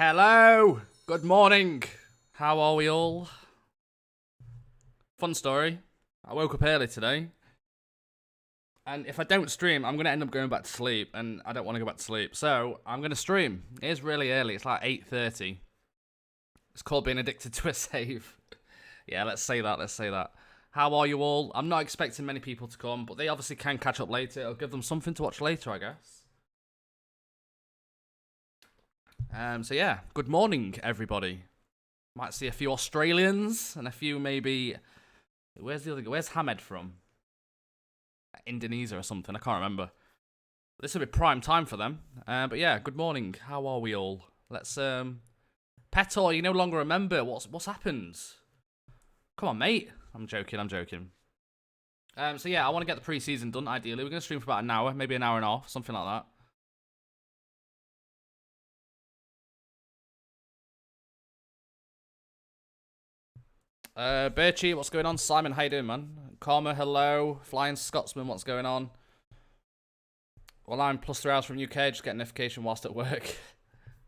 Hello! Good morning! How are we all? Fun story. I woke up early today. And if I don't stream, I'm going to end up going back to sleep. And I don't want to go back to sleep. So, I'm going to stream. It is really early. It's like 8:30. It's called being addicted to a save. Yeah, let's say that. How are you all? I'm not expecting many people to come. But they obviously can catch up later. I'll give them something to watch later, I guess. So yeah, good morning, everybody. Might see a few Australians and a few maybe. Where's the other guy? Where's Hamed from? Indonesia or something. I can't remember. This will be prime time for them. But yeah, good morning. How are we all? Let's Petor, you no longer remember what's happened. Come on, mate. I'm joking. So yeah, I want to get the pre-season done. Ideally, we're gonna stream for about an hour, maybe an hour and a half, something like that. Birchie, what's going on? Simon, how you doing, man? Karma, hello. Flying Scotsman, what's going on? Well, I'm +3 hours from UK, just get a notification whilst at work.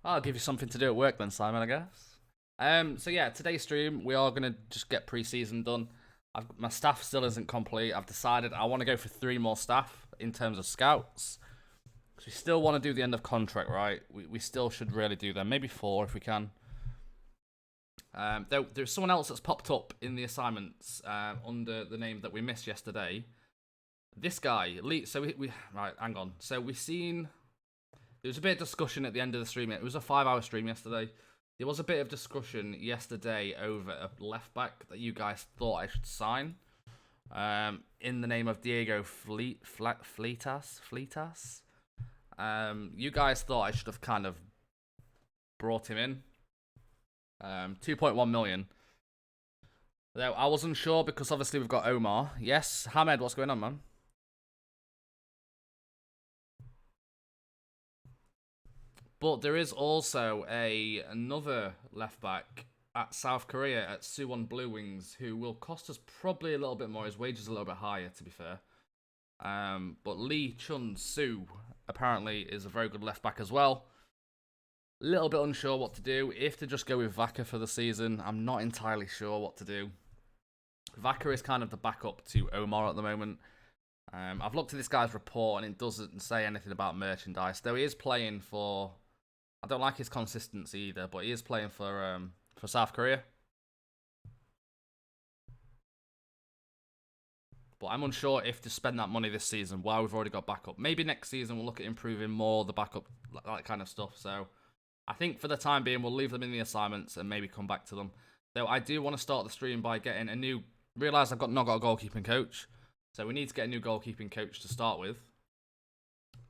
I'll give you something to do at work then, Simon, I guess. So yeah, today's stream, we are going to just get pre-season done. My staff still isn't complete. I've decided I want to go for 3 more staff in terms of scouts. Because we still want to do the end of contract, right? We still should really do them. Maybe 4 if we can. There's someone else that's popped up in the assignments under the name that we missed yesterday. This guy, Lee. So we right, hang on. So we seen there was a bit of discussion at the end of the stream. It was a 5-hour stream yesterday. There was a bit of discussion yesterday over a left back that you guys thought I should sign. In the name of Diego Fleitas. You guys thought I should have kind of brought him in. 2.1 million. Though I wasn't sure because obviously we've got Omar. Yes, Hamed, what's going on, man? But there is also another left back at South Korea at Suwon Blue Wings who will cost us probably a little bit more. His wage is a little bit higher, to be fair. But Lee Chun-soo apparently is a very good left back as well. Little bit unsure what to do. If to just go with Vaca for the season, I'm not entirely sure what to do. Vaca is kind of the backup to Omar at the moment. I've looked at this guy's report and it doesn't say anything about merchandise. Though he is playing for... I don't like his consistency either, but he is playing for South Korea. But I'm unsure if to spend that money this season while we've already got backup. Maybe next season we'll look at improving more the backup, that kind of stuff. So I think for the time being, we'll leave them in the assignments and maybe come back to them. Though I do want to start the stream by getting a new... Realise I've not got a goalkeeping coach. So we need to get a new goalkeeping coach to start with.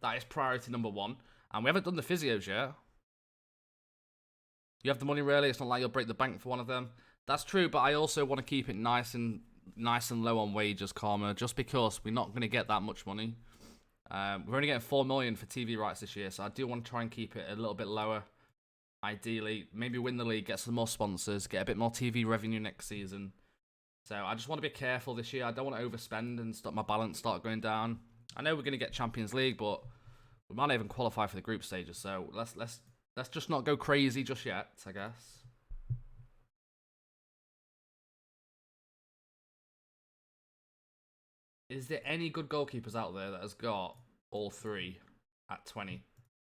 That is priority number 1. And we haven't done the physios yet. You have the money, really? It's not like you'll break the bank for one of them. That's true, but I also want to keep it nice and low on wages, Karma, just because we're not going to get that much money. We're only getting 4 million for TV rights this year, so I do want to try and keep it a little bit lower. Ideally, maybe win the league, get some more sponsors, get a bit more TV revenue next season. So I just want to be careful this year. I don't want to overspend and stop my balance start going down. I know we're going to get Champions League, but we might not even qualify for the group stages. So let's just not go crazy just yet, I guess. Is there any good goalkeepers out there that has got all 3 at 20?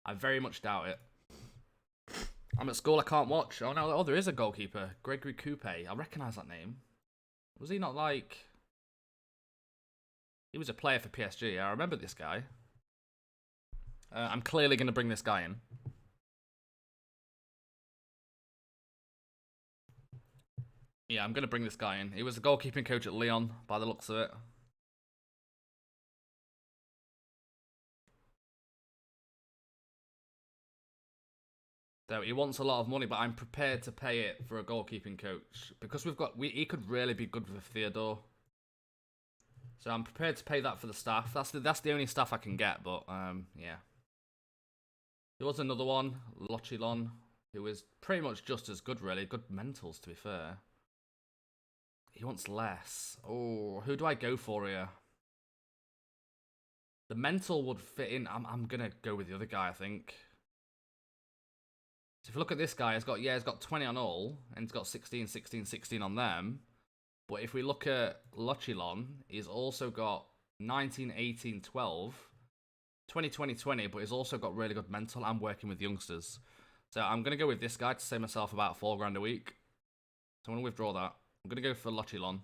I very much doubt it. I'm at school, I can't watch. Oh no, there is a goalkeeper. Gregory Coupe. I recognise that name. Was he not like... He was a player for PSG. I remember this guy. I'm clearly going to bring this guy in. Yeah, I'm going to bring this guy in. He was a goalkeeping coach at Lyon, by the looks of it. Though he wants a lot of money, but I'm prepared to pay it for a goalkeeping coach. Because he could really be good with Theodore. So I'm prepared to pay that for the staff. That's the only staff I can get, but yeah. There was another one, Lochilon, who is pretty much just as good, really. Good mentals, to be fair. He wants less. Oh, who do I go for here? The mental would fit in. I'm going to go with the other guy, I think. So if you look at this guy, he's got 20 on all, and he's got 16, 16, 16 on them. But if we look at Lochilon, he's also got 19, 18, 12, 20, 20, 20, but he's also got really good mental and working with youngsters. So I'm going to go with this guy to save myself about $4 a week. So I'm going to withdraw that. I'm going to go for Lochilon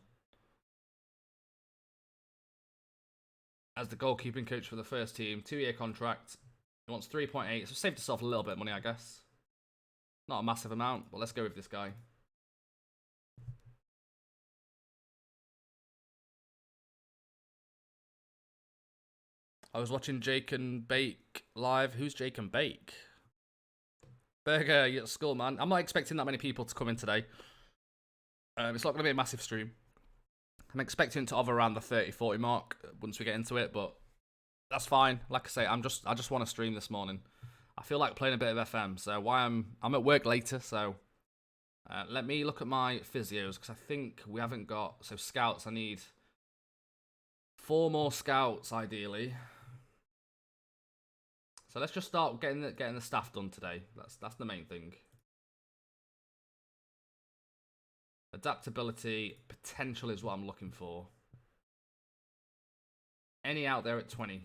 as the goalkeeping coach for the first team. 2-year contract. He wants 3.8, so saved yourself a little bit of money, I guess. Not a massive amount, but let's go with this guy. I was watching Jake and Bake live. Who's Jake and Bake? Burger, you're at school, man. I'm not expecting that many people to come in today. It's not going to be a massive stream. I'm expecting to hover around the 30-40 mark once we get into it, but that's fine. Like I say, I just want to stream this morning. I feel like playing a bit of FM, so I'm at work later, so let me look at my physios, because I think we haven't got... So scouts, I need 4 more scouts, ideally. So let's just start getting the staff done today. That's the main thing. Adaptability, potential is what I'm looking for. Any out there at 20?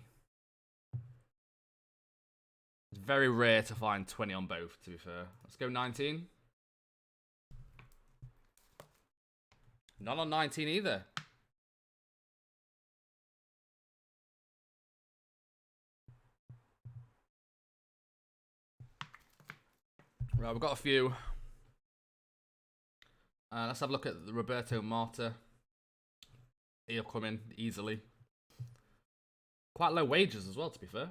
It's very rare to find 20 on both, to be fair. Let's go 19. Not on 19 either. Right, we've got a few. Let's have a look at the Roberto Marta. He'll come in easily. Quite low wages as well, to be fair.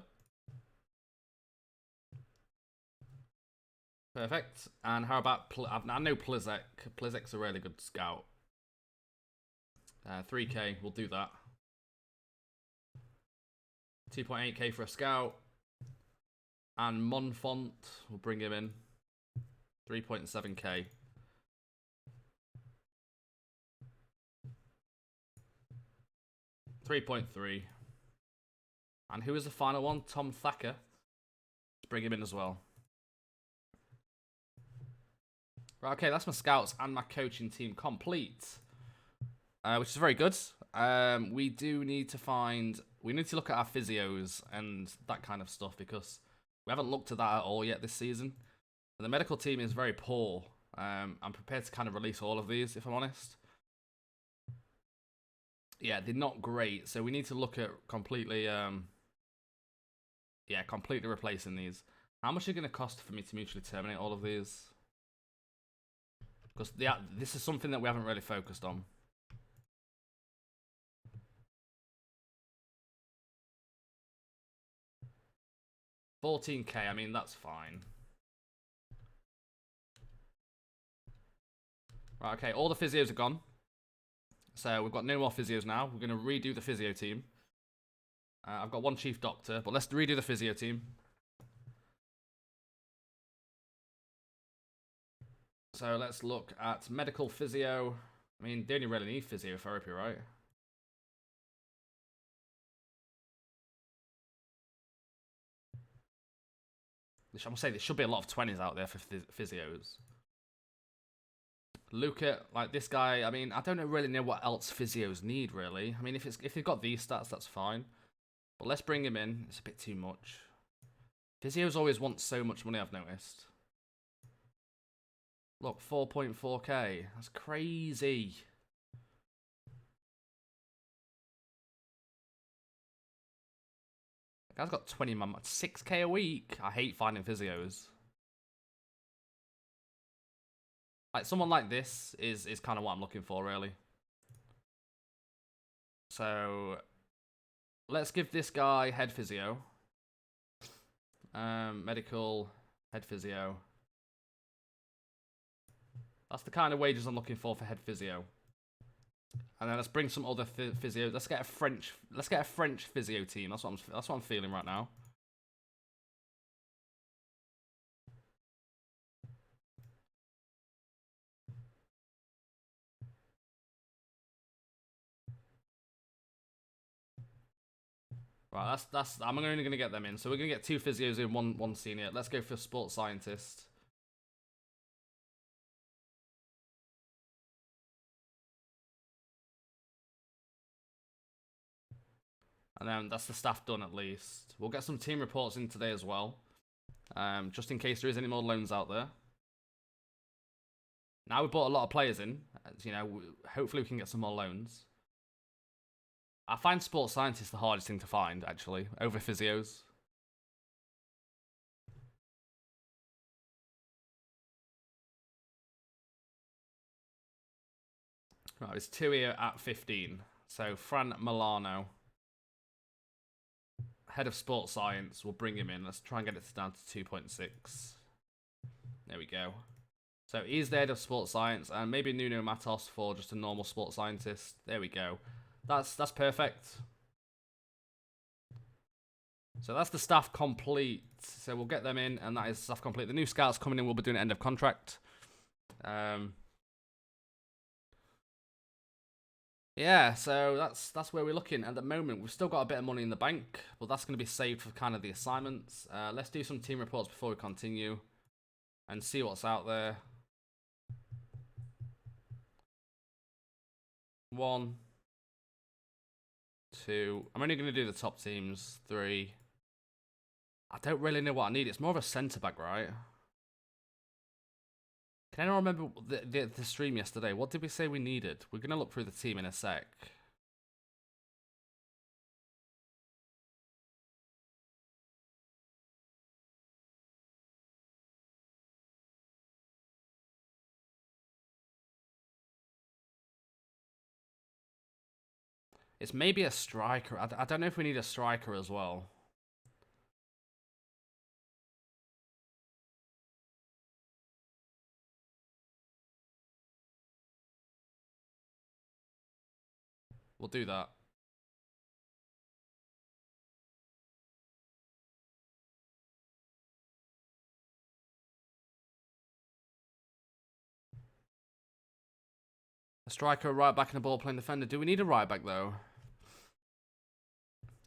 Perfect. And how about... I know Plizek. Plizek's a really good scout. 3k, we'll do that. 2.8k for a scout. And Monfont, we'll bring him in. 3.7k. $3.3. And who is the final one? Tom Thacker. Let's bring him in as well. Right, okay, that's my scouts and my coaching team complete. Which is very good. We do need to find... We need to look at our physios and that kind of stuff, because we haven't looked at that at all yet this season. The medical team is very poor. I'm prepared to kind of release all of these, if I'm honest. Yeah, they're not great, so we need to look at completely... completely replacing these. How much is it going to cost for me to mutually terminate all of these? Because this is something that we haven't really focused on. $14k, I mean, that's fine. Right, okay, all the physios are gone. So we've got no more physios now. We're going to redo the physio team. I've got one chief doctor, but let's redo the physio team. So let's look at medical physio. I mean, they only really need physiotherapy, right? I'm gonna say there should be a lot of 20s out there for physios. Look at like this guy. I mean, I don't really know what else physios need really. I mean, if they've got these stats, that's fine. But let's bring him in. It's a bit too much. Physios always want so much money, I've noticed. Look, 4.4k. That's crazy. That guy's got 20 months, 6k a week. I hate finding physios. Like someone like this is kind of what I'm looking for, really. So let's give this guy head physio. Medical head physio. That's the kind of wages I'm looking for head physio. And then let's bring some other physio. Let's get a French physio team. That's what I'm feeling right now. Right, I'm only gonna get them in. So we're gonna get 2 physios in, one senior. Let's go for sports scientist. And then that's the staff done at least. We'll get some team reports in today as well. Just in case there is any more loans out there. Now we've brought a lot of players in. You know, hopefully we can get some more loans. I find sports scientists the hardest thing to find, actually, over physios. Right, there's 2 here at 15. So Fran Milano, head of sports science, we'll bring him in. Let's try and get it down to 2.6. There we go. So he's the head of sports science, and maybe Nuno Matos for just a normal sports scientist. There we go. That's perfect. So that's the staff complete. So we'll get them in, and that is staff complete. The new scouts coming in will be doing end of contract. Yeah, so that's where we're looking at the moment. We've still got a bit of money in the bank, but that's going to be saved for kind of the assignments. Let's do some team reports before we continue and see what's out there. 1, 2. I'm only going to do the top teams. 3. I don't really know what I need. It's more of a centre back, right? Can anyone remember the stream yesterday? What did we say we needed? We're going to look through the team in a sec. It's maybe a striker. I don't know if we need a striker as well. We'll do that. A striker, right back, and a ball-playing defender. Do we need a right back though?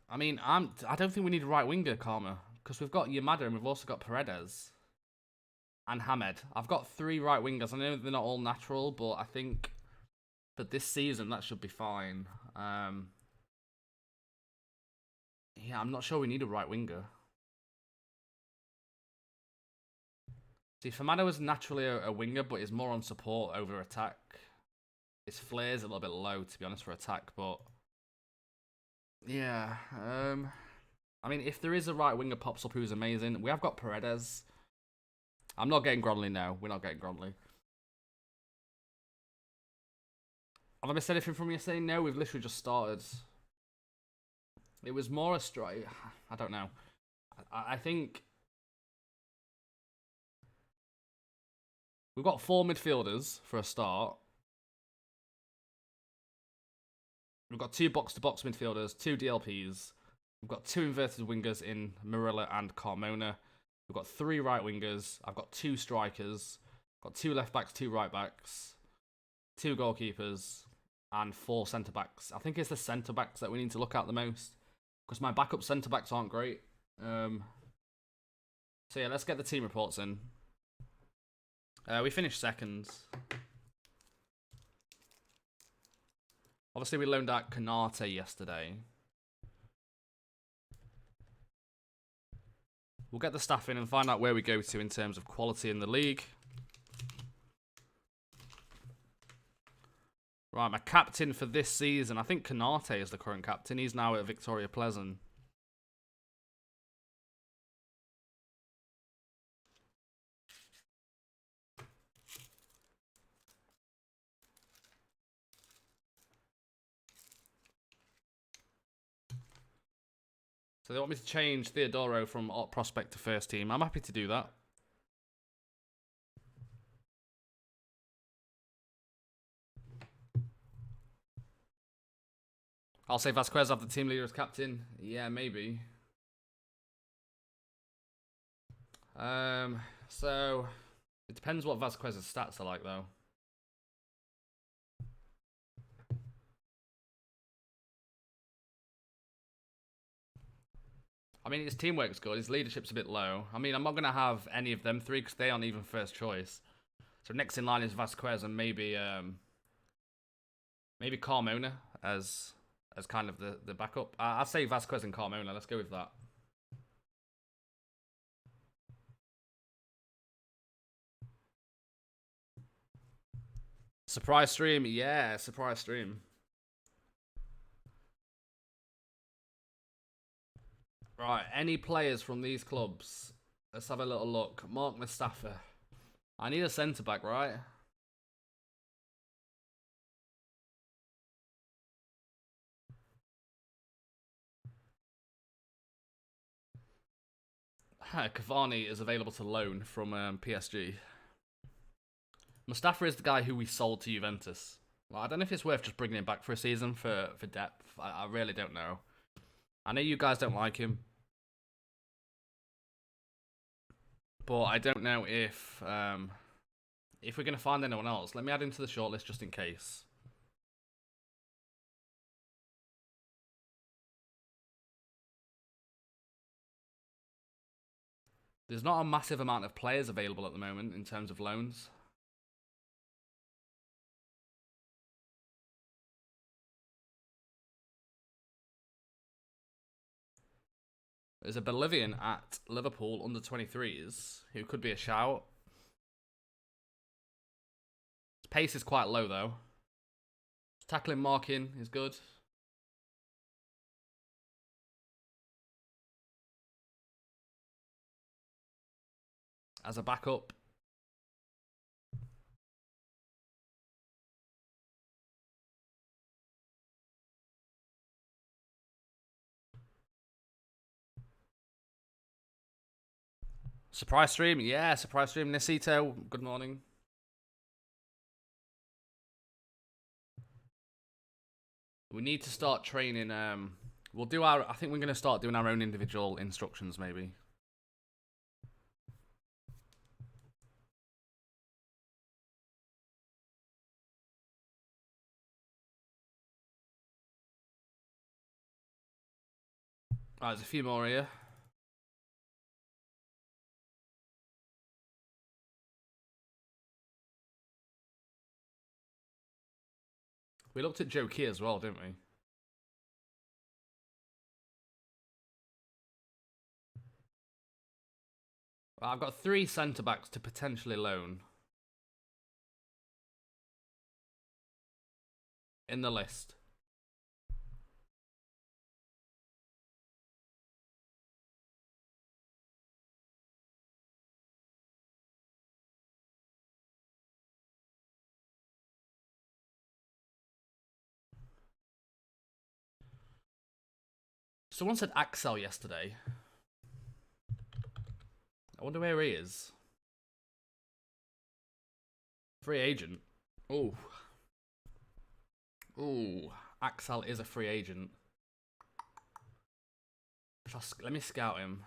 I mean, I don't think we need a right winger, Karma, because we've got Yamada and we've also got Paredes and Hamed. I've got 3 right wingers. I know they're not all natural, but I think for this season that should be fine. Yeah, I'm not sure we need a right winger. See, Famado is naturally a winger, but is more on support over attack. His flair's a little bit low, to be honest, for attack, but yeah. I mean, if there is a right winger pops up who's amazing, we have got Paredes. I'm not getting Gronley now. We're not getting Gronley. Have I missed anything from yesterday? No, we've literally just started. It was more a strike. I don't know. I think we've got 4 midfielders for a start. We've got 2 box-to-box midfielders, 2 DLPs. We've got 2 inverted wingers in Marilla and Carmona. We've got 3 right wingers. I've got 2 strikers. I've got 2 left backs, 2 right backs, 2 goalkeepers, and 4 centre backs. I think it's the centre backs that we need to look at the most, because my backup centre backs aren't great. So yeah, let's get the team reports in. We finished second. Obviously, we loaned out Canate yesterday. We'll get the staff in and find out where we go to in terms of quality in the league. Right, my captain for this season. I think Canate is the current captain. He's now at Victoria Pleasant. So they want me to change Theodoro from prospect to first team. I'm happy to do that. I'll say Vasquez have the team leader as captain. Yeah, maybe. So it depends what Vasquez's stats are like, though. I mean, his teamwork's good. His leadership's a bit low. I mean, I'm not going to have any of them 3 because they aren't even first choice. So next in line is Vasquez and maybe maybe Carmona as as kind of the backup. I'd say Vasquez and Carmona. Let's go with that. Surprise stream, yeah, surprise stream. Right, any players from these clubs? Let's have a little look. Mark Mustafa. I need a centre back, right? Cavani is available to loan from PSG. Mustafa is the guy who we sold to Juventus. Well, I don't know if it's worth just bringing him back for a season for depth. I really don't know. I know you guys don't like him. But I don't know if we're going to find anyone else. Let me add him to the shortlist just in case. There's not a massive amount of players available at the moment in terms of loans. There's a Bolivian at Liverpool under 23s who could be a shout. His pace is quite low though. His tackling marking is good. As a backup. Surprise stream, yeah, surprise stream. Nisito, good morning. We need to start training. We'll do our. I think we're going to start doing our own individual instructions, maybe. Right, there's a few more here. We looked at Joe Key as well, didn't we? Well, I've got 3 centre-backs to potentially loan. In the list. Someone said Axel yesterday. I wonder where he is. Free agent. Ooh. Ooh. Axel is a free agent. Let me scout him.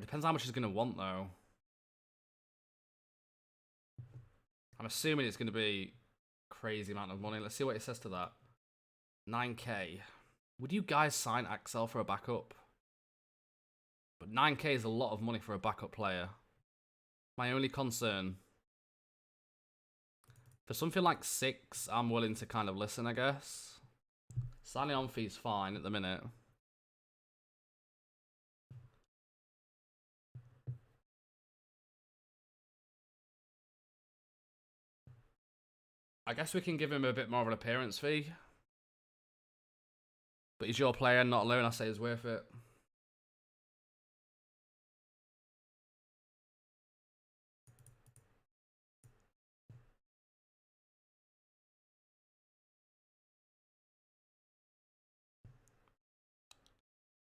Depends how much he's going to want, though. I'm assuming it's going to be a crazy amount of money. Let's see what he says to that. 9k. Would you guys sign Axel for a backup? But 9k is a lot of money for a backup player. My only concern. For something like 6, I'm willing to kind of listen, I guess. Signing on fee's fine at the minute. I guess we can give him a bit more of an appearance fee. But he's your player, not alone. I say it's worth it.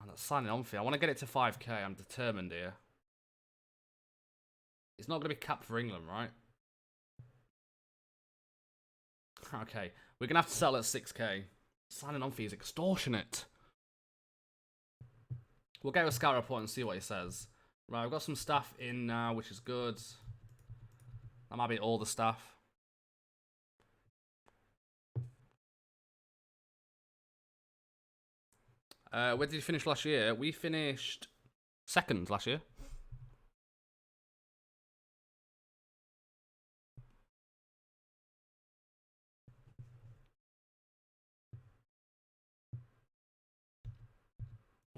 And that's signing on fee. I want to get it to 5k. I'm determined here. It's not going to be capped for England, right? Okay. We're going to have to sell at 6k. Signing on fee is extortionate. We'll get a scout report and see what he says. Right, we've got some staff in now, which is good. That might be all the staff. Where did you finish last year? We finished 2nd last year.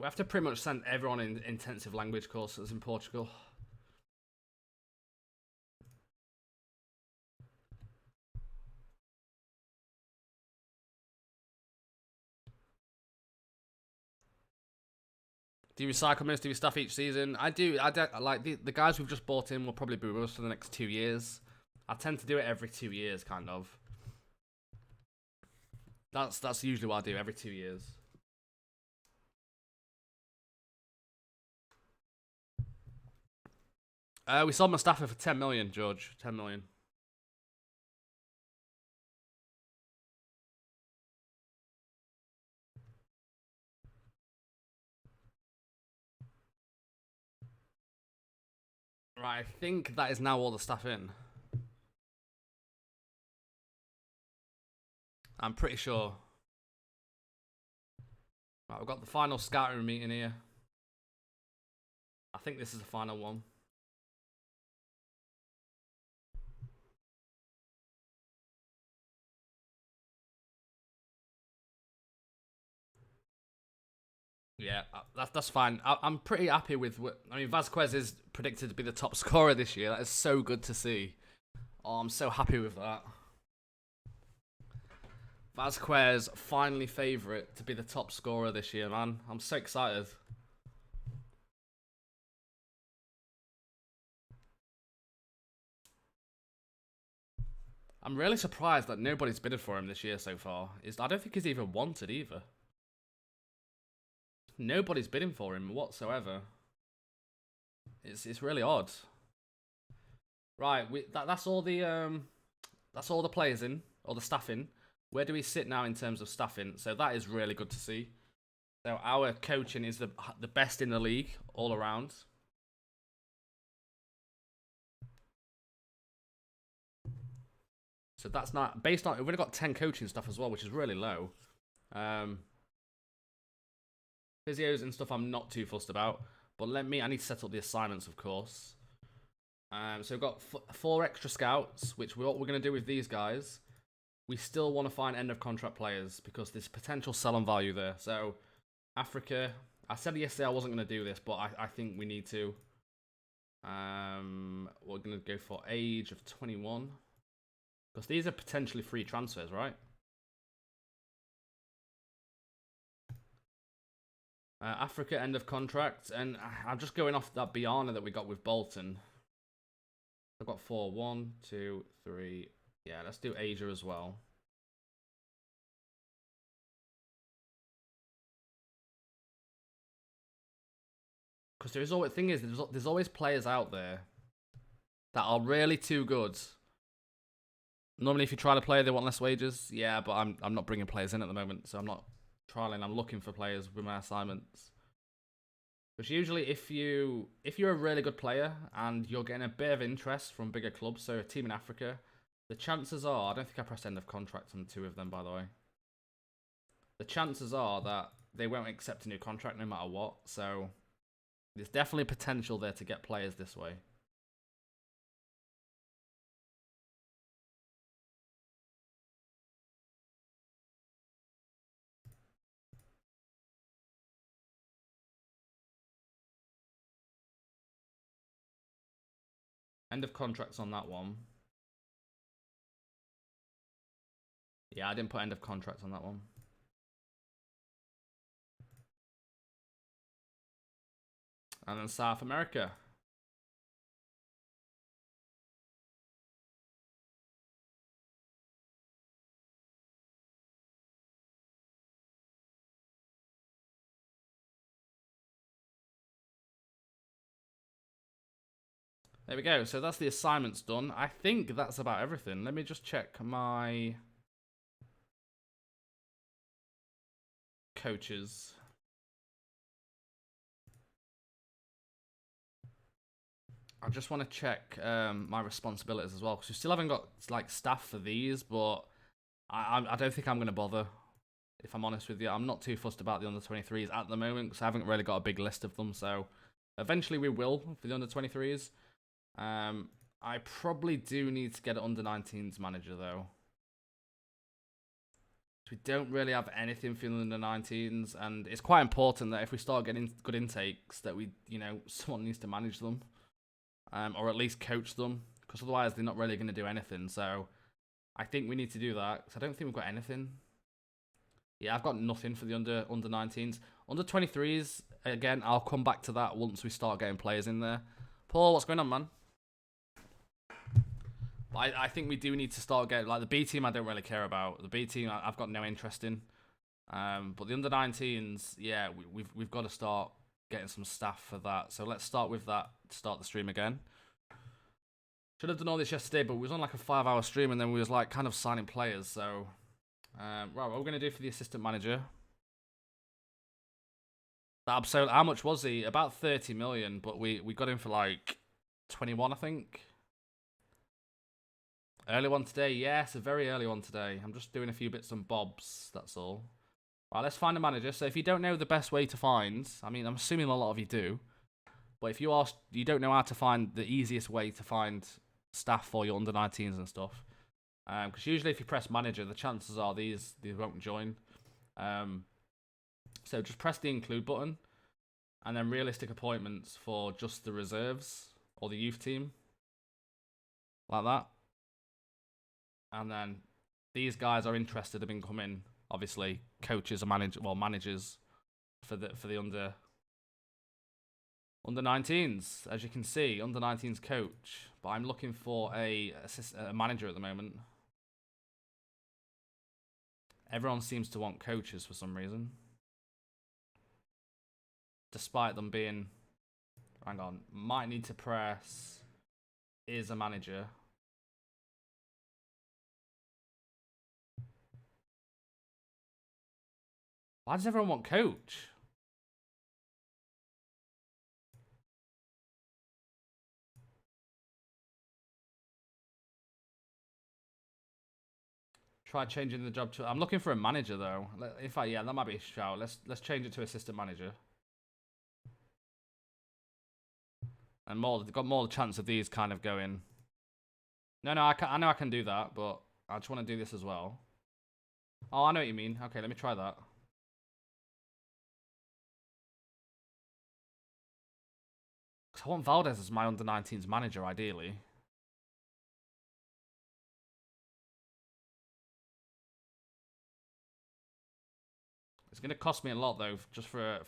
We have to pretty much send everyone in intensive language courses in Portugal. Do you recycle most of your stuff each season? I do. Like the guys we've just bought in will probably be with us for the next 2 years. I tend to do it every 2 years, kind of. That's usually what I do, every 2 years. We sold Mustafa for 10 million, George. 10 million. Right, I think that is now all the stuff in. I'm pretty sure. Right, we've got the final scouting meeting here. I think this is the final one. Yeah, that's fine. I'm pretty happy with what. I mean, Vasquez is predicted to be the top scorer this year. That is so good to see. Oh, I'm so happy with that. Vasquez, finally favourite to be the top scorer this year, man. I'm so excited. I'm really surprised that nobody's bidded for him this year so far. I don't think he's even wanted either. Nobody's bidding for him whatsoever. It's really odd. Right, that's all the players in, or the staff in. Where do we sit now in terms of staffing? So that is really good to see. So our coaching is the best in the league all around. So that's not based on. We've only got 10 coaching stuff as well, which is really low. Physios and stuff I'm not too fussed about. But I need to set up the assignments, of course. So we've got 4 extra scouts, which what we're going to do with these guys. We still want to find end of contract players because there's potential sell-on value there. So Africa, I said yesterday I wasn't going to do this, but I think we need to. We're going to go for age of 21 because these are potentially free transfers, right? Africa end of contract, and I'm just going off that Biana that we got with Bolton. I've got 4. 1, 2, 3. Yeah, let's do Asia as well. Because there's always players out there that are really too good. Normally, if you try to play, they want less wages. Yeah, but I'm not bringing players in at the moment, so I'm not trialing. I'm looking for players with my assignments. Because usually, if you're a really good player and you're getting a bit of interest from bigger clubs, so a team in Africa, the chances are, I don't think I pressed end of contract on 2 of them, by the way. The chances are that they won't accept a new contract no matter what. So there's definitely potential there to get players this way. End of contracts on that one. Yeah, I didn't put end of contracts on that one. And then South America. There we go. So that's the assignments done. I think that's about everything. Let me just check my coaches. I just want to check my responsibilities as well, because we still haven't got like staff for these, but I don't think I'm going to bother, if I'm honest with you. I'm not too fussed about the under-23s at the moment, because I haven't really got a big list of them, so eventually we will for the under-23s. I probably do need to get an under-19s manager, though. We don't really have anything for the under 19s, and it's quite important that if we start getting good intakes, that we, someone needs to manage them, or at least coach them, because otherwise they're not really going to do anything. So I think we need to do that, because I don't think we've got anything. Yeah, I've got nothing for the under 19s. Under 23s, again, I'll come back to that once we start getting players in there. Paul, what's going on, man? I think we do need to start getting, like, the B team I don't really care about. The B team I've got no interest in. But the under 19s, yeah, we've got to start getting some staff for that. So let's start with that to start the stream again. Should have done all this yesterday, but we was on like a 5-hour stream and then we was like kind of signing players. So, right, what we're going to do for the assistant manager. So how much was he? About 30 million, but we got him for like 21, I think. Early one today, yes, a very early one today. I'm just doing a few bits and bobs, that's all. Right, let's find a manager. So if you don't know the best way to find, I mean, I'm assuming a lot of you do, but if you don't know how to find the easiest way to find staff for your under 19s and stuff, because usually if you press manager, the chances are these won't join. So just press the include button, and then realistic appointments for just the reserves or the youth team, like that. And then these guys are interested in becoming, obviously, coaches or managers for the under 19s. As you can see, under 19s coach. But I'm looking for a manager at the moment. Everyone seems to want coaches for some reason, despite them being. Hang on, might need to press. Is a manager. Why does everyone want coach? Try changing the job to. I'm looking for a manager though. In fact, yeah, that might be a shout. Let's change it to assistant manager. And got more chance of these kind of going. No, I know I can do that, but I just want to do this as well. Oh, I know what you mean. Okay, let me try that. Because I want Valdez as my under 19s manager, ideally. It's going to cost me a lot, though, just for.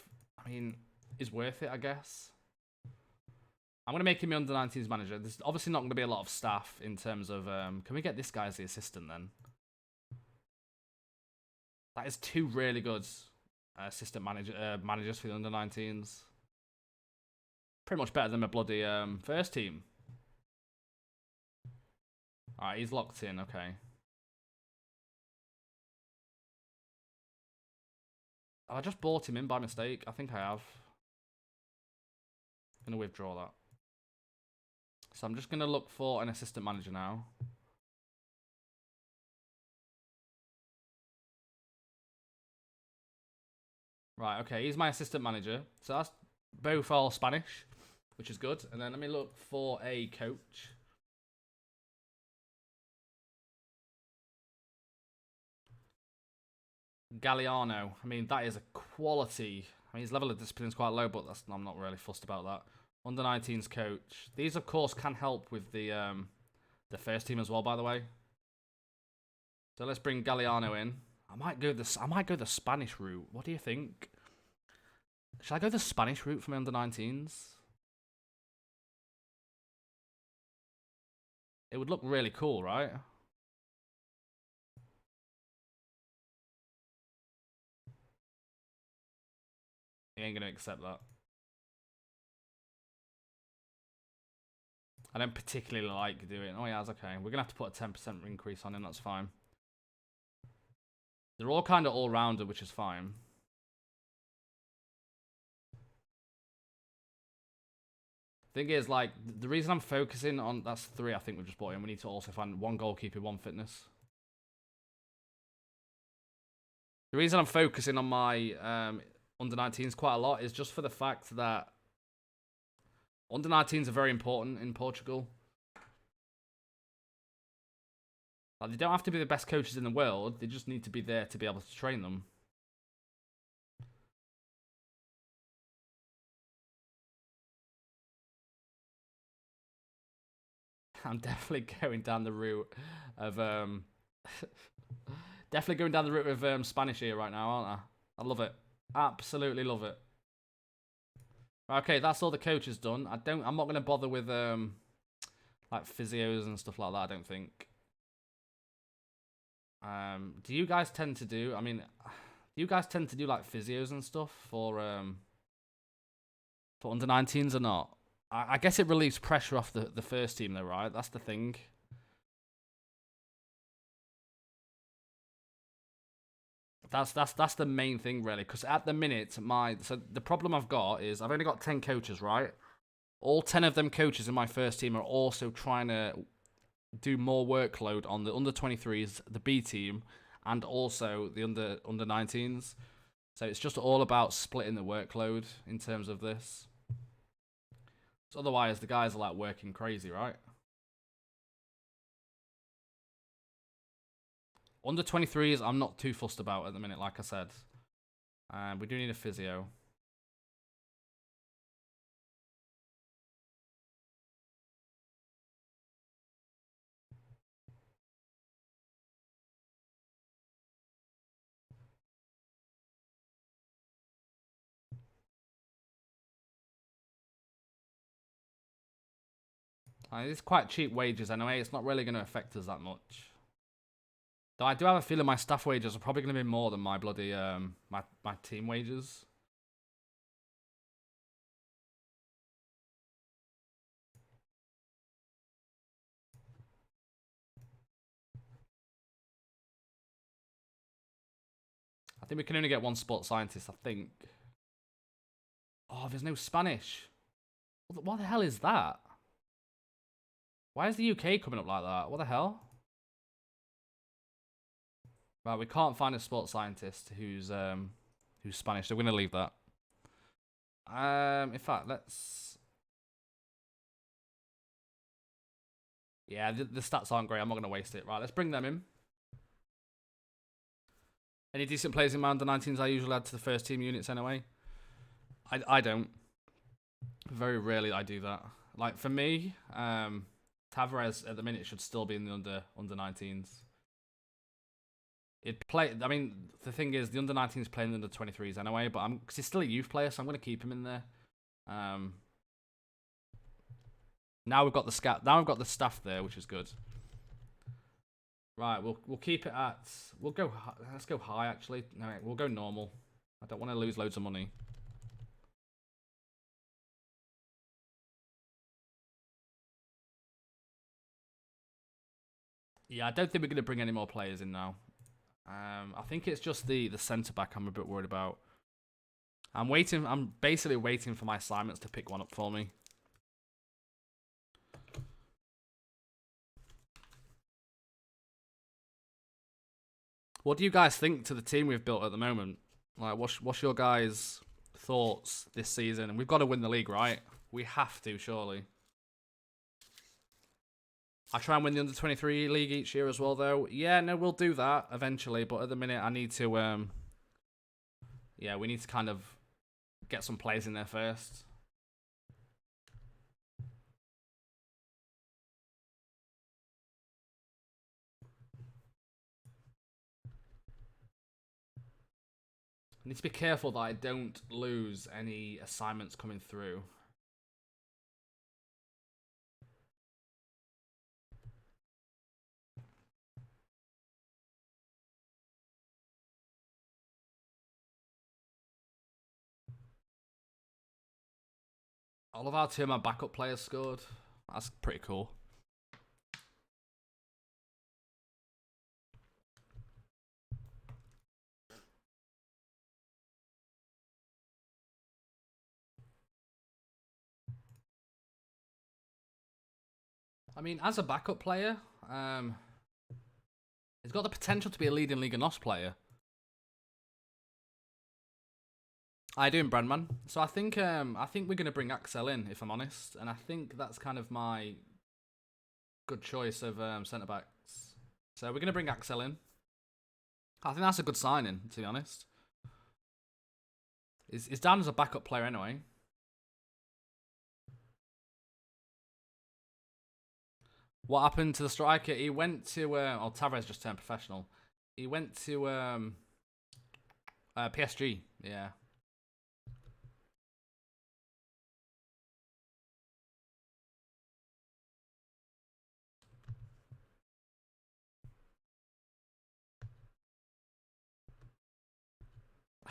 I mean, it's worth it, I guess. I'm going to make him my under 19s manager. There's obviously not going to be a lot of staff in terms of. Can we get this guy as the assistant then? That is 2 really good assistant managers for the under 19s. Pretty much better than my bloody first team. Alright, he's locked in, okay. Have I just bought him in by mistake? I think I have. I'm going to withdraw that. So I'm just going to look for an assistant manager now. Right, okay, he's my assistant manager. So that's both all Spanish, which is good. And then let me look for a coach. Galliano. I mean, that is a quality. I mean, his level of discipline is quite low, but I'm not really fussed about that. Under 19s coach. These, of course, can help with the first team as well, by the way. So let's bring Galliano in. I might go the Spanish route. What do you think? Should I go the Spanish route for my under 19s? It would look really cool, right? He ain't gonna accept that. I don't particularly like doing. Oh yeah, that's okay. We're gonna have to put a 10% increase on him. That's fine. They're all kind of all-rounder, which is fine. Thing is, like, the reason I'm focusing on... That's 3, I think, we've just bought in. We need to also find 1 goalkeeper, 1 fitness. The reason I'm focusing on my under 19s quite a lot is just for the fact that under 19s are very important in Portugal. Like, they don't have to be the best coaches in the world. They just need to be there to be able to train them. I'm definitely going down the route of definitely going down the route of Spanish here right now, aren't I? I love it. Absolutely love it. Okay, that's all the coaches done. I'm not gonna bother with like physios and stuff like that, I don't think. Do you guys tend to do do you guys tend to do like physios and stuff for under 19s or not? I guess it relieves pressure off the first team though, right? That's the thing. That's the main thing really, because at the minute so the problem I've got is I've only got 10 coaches, right? All 10 of them coaches in my first team are also trying to do more workload on the under 23s, the B team, and also the under 19s. So it's just all about splitting the workload in terms of this. So otherwise the guys are like working crazy, right? Under 23s, I'm not too fussed about at the minute, like I said. We do need a physio. It's quite cheap wages anyway. It's not really going to affect us that much. Though I do have a feeling my staff wages are probably going to be more than my bloody my team wages. I think we can only get one sports scientist, I think. Oh, there's no Spanish. What the hell is that? Why is the UK coming up like that? What the hell? Right, we can't find a sports scientist who's Spanish, so we're gonna leave that. In fact, let's. Yeah, the stats aren't great. I'm not gonna waste it. Right, let's bring them in. Any decent players in my under 19s? I usually add to the first team units anyway. I don't. Very rarely I do that. Like for me, Tavares at the minute should still be in the under 19s. I mean, the thing is, the under 19s playing the under 23s anyway, but because he's still a youth player, so I'm going to keep him in there. Now we've got the scout. Now we've got the staff there, which is good. Right, we'll keep it at. We'll go. Let's go high. Actually, no, we'll go normal. I don't want to lose loads of money. Yeah, I don't think we're going to bring any more players in now. I think it's just the centre back I'm a bit worried about. I'm basically waiting for my assignments to pick one up for me. What do you guys think to the team we've built at the moment? Like, what's your guys' thoughts this season? And we've got to win the league, right? We have to, surely. I try and win the under 23 league each year as well, though. Yeah, no, we'll do that eventually. But at the minute, I need to. Yeah, we need to kind of get some players in there first. I need to be careful that I don't lose any assignments coming through. All of our two of my backup players scored. That's pretty cool. I mean, as a backup player, he's got the potential to be a leading Liga NOS player. I do in Brandman. So I think we're gonna bring Axel in, if I'm honest, and I think that's kind of my good choice of centre backs. So we're going to bring Axel in. I think that's a good signing, to be honest. He's down as a backup player anyway. What happened to the striker? He went to... Tavares just turned professional. He went to PSG, yeah.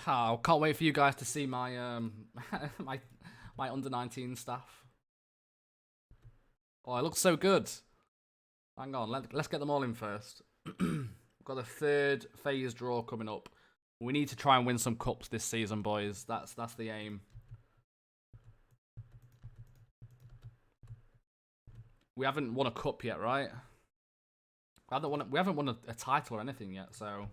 Oh, can't wait for you guys to see my my under-19 stuff. Oh, it looks so good. Hang on, let's get them all in first. We've got the third phase draw coming up. We need to try and win some cups this season, boys. That's the aim. We haven't won a cup yet, right? We haven't won a title or anything yet, so...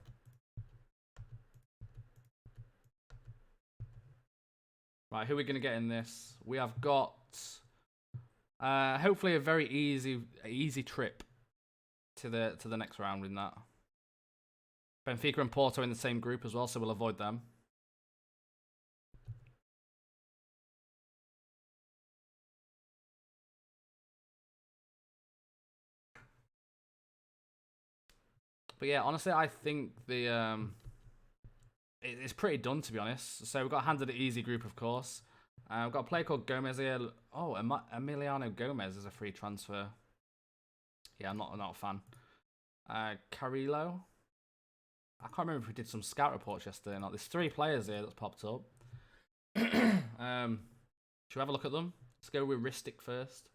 Right, who are we going to get in this? We have got... hopefully a very easy trip to the next round in that. Benfica and Porto in the same group as well, so we'll avoid them. But yeah, honestly, I think the it's pretty done, to be honest. So we've got handed an easy group, of course. We've got a player called Gomez here. Oh, Emiliano Gomez is a free transfer. Yeah, I'm not a fan. Carrillo. I can't remember if we did some scout reports yesterday or not. There's 3 players here that's popped up. Should we have a look at them? Let's go with Ristic first.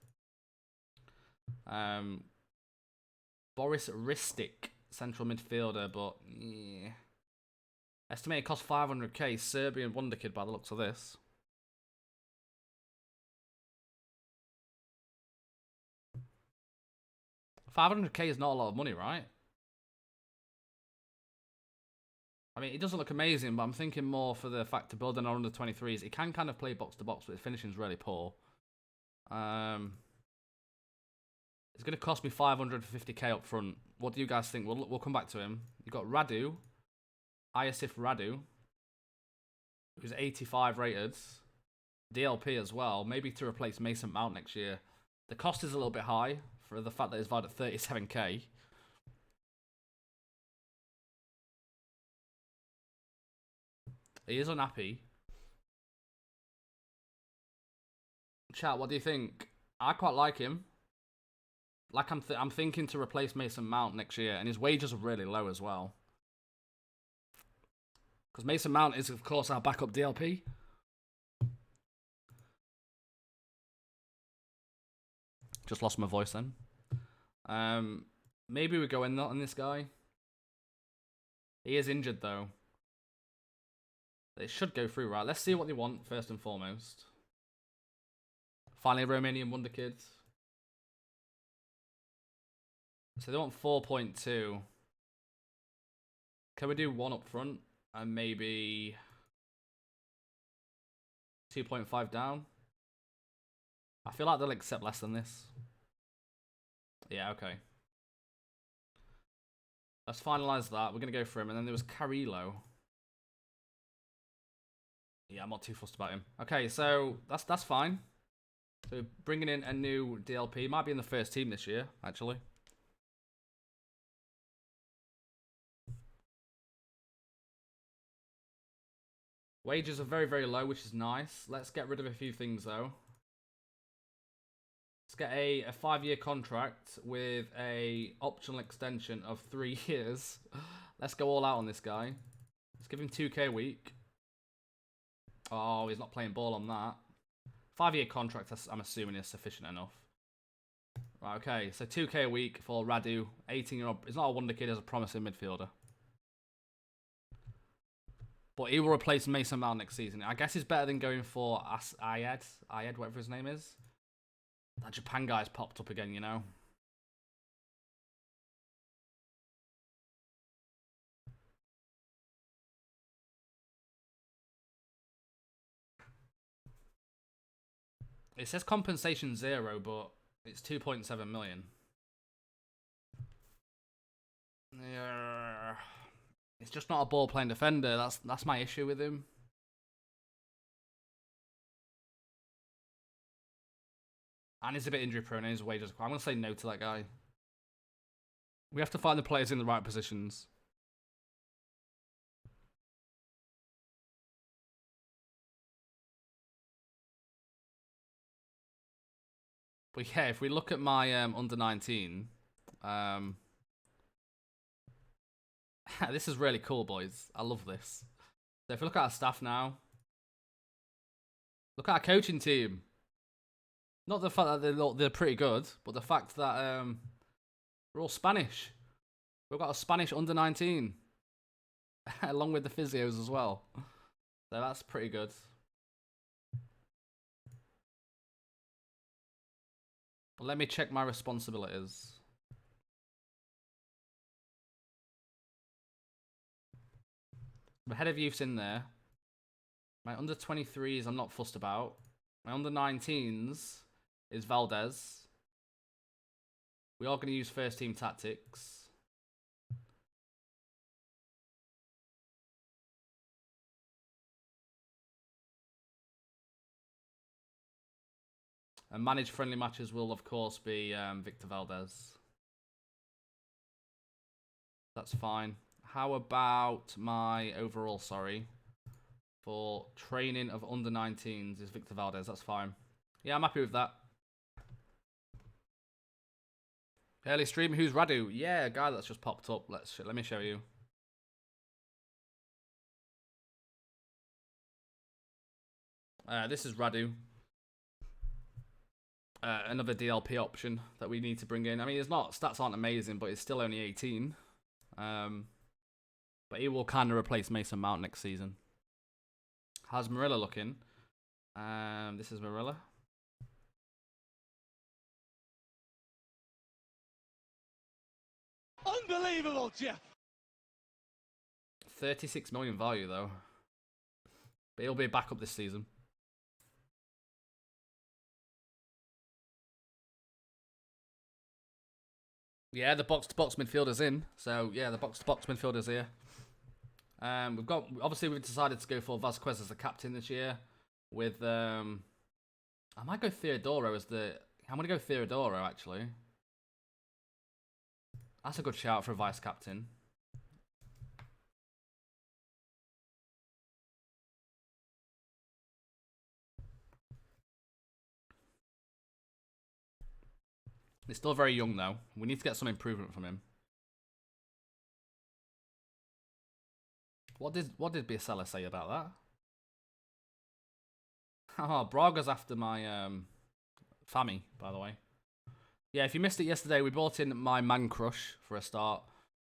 Boris Ristic, central midfielder, but yeah. Estimated cost 500k, Serbian wonder kid by the looks of this. $500k is not a lot of money, right? I mean, it doesn't look amazing, but I'm thinking more for the fact to build an under 23s. He can kind of play box to box, but his finishing's really poor. It's going to cost me 550k up front. What do you guys think? We'll come back to him. You've got Radu, Iosif Radu, who's 85 rated. DLP as well, maybe to replace Mason Mount next year. The cost is a little bit high for the fact that it's valued at 37k. He is unhappy. Chat, what do you think? I quite like him. Like I'm thinking to replace Mason Mount next year, and his wages are really low as well. Because Mason Mount is, of course, our backup DLP. Just lost my voice then. Maybe we go in on this guy. He is injured though. It should go through, right? Let's see what they want first and foremost. Finally, Romanian wonder kids. So they want 4.2. Can we do 1 up front and maybe 2.5 down? I feel like they'll accept less than this. Yeah, okay. Let's finalize that. We're going to go for him. And then there was Carrillo. Yeah, I'm not too fussed about him. Okay, so that's fine. So bringing in a new DLP. Might be in the first team this year, actually. Wages are very, very low, which is nice. Let's get rid of a few things, though. Let's get a 5-year contract with a optional extension of 3 years. Let's go all out on this guy. Let's give him 2k a week. Oh, he's not playing ball on that. 5-year contract, I'm assuming, is sufficient enough. Right, okay, so 2k a week for Radu. 18-year-old. He's not a wonder kid, he's a promising midfielder. But he will replace Mason Mount next season. I guess it's better than going for Ayed, whatever his name is. That Japan guy's popped up again, you know. It says compensation 0, but it's 2.7 million. Yeah. It's just not a ball playing defender. That's my issue with him. And he's a bit injury prone. And his wages. I'm gonna say no to that guy. We have to find the players in the right positions. But yeah, if we look at my under 19, this is really cool, boys. I love this. So if we look at our staff now, look at our coaching team. Not the fact that they're pretty good, but the fact that we're all Spanish. We've got a Spanish under 19, along with the physios as well. So that's pretty good. Let me check my responsibilities. The head of youth's in there. My under 23s I'm not fussed about. My under 19s is Valdez. We are going to use first team tactics. And managed friendly matches will, of course, be Victor Valdez. That's fine. How about my overall, for training of under 19s is Victor Valdez. That's fine. Yeah, I'm happy with that. Early stream, who's Radu? Yeah, a guy that's just popped up. Let me show you. This is Radu. Another DLP option that we need to bring in. I mean, stats aren't amazing, but it's still only 18. But he will kind of replace Mason Mount next season. How's Marilla looking? This is Marilla. Unbelievable, Jeff. 36 million value though. But he'll be back up this season. Yeah, the box-to-box midfielder's in. So, yeah, the box-to-box midfielder's here. We've decided to go for Vasquez as the captain this year. With, I might go Theodoro I'm going to go Theodoro, actually. That's a good shout for a vice-captain. He's still very young, though. We need to get some improvement from him. What did Biasella say about that? Oh, Braga's after my Fami, by the way. Yeah, if you missed it yesterday, we brought in my man crush for a start.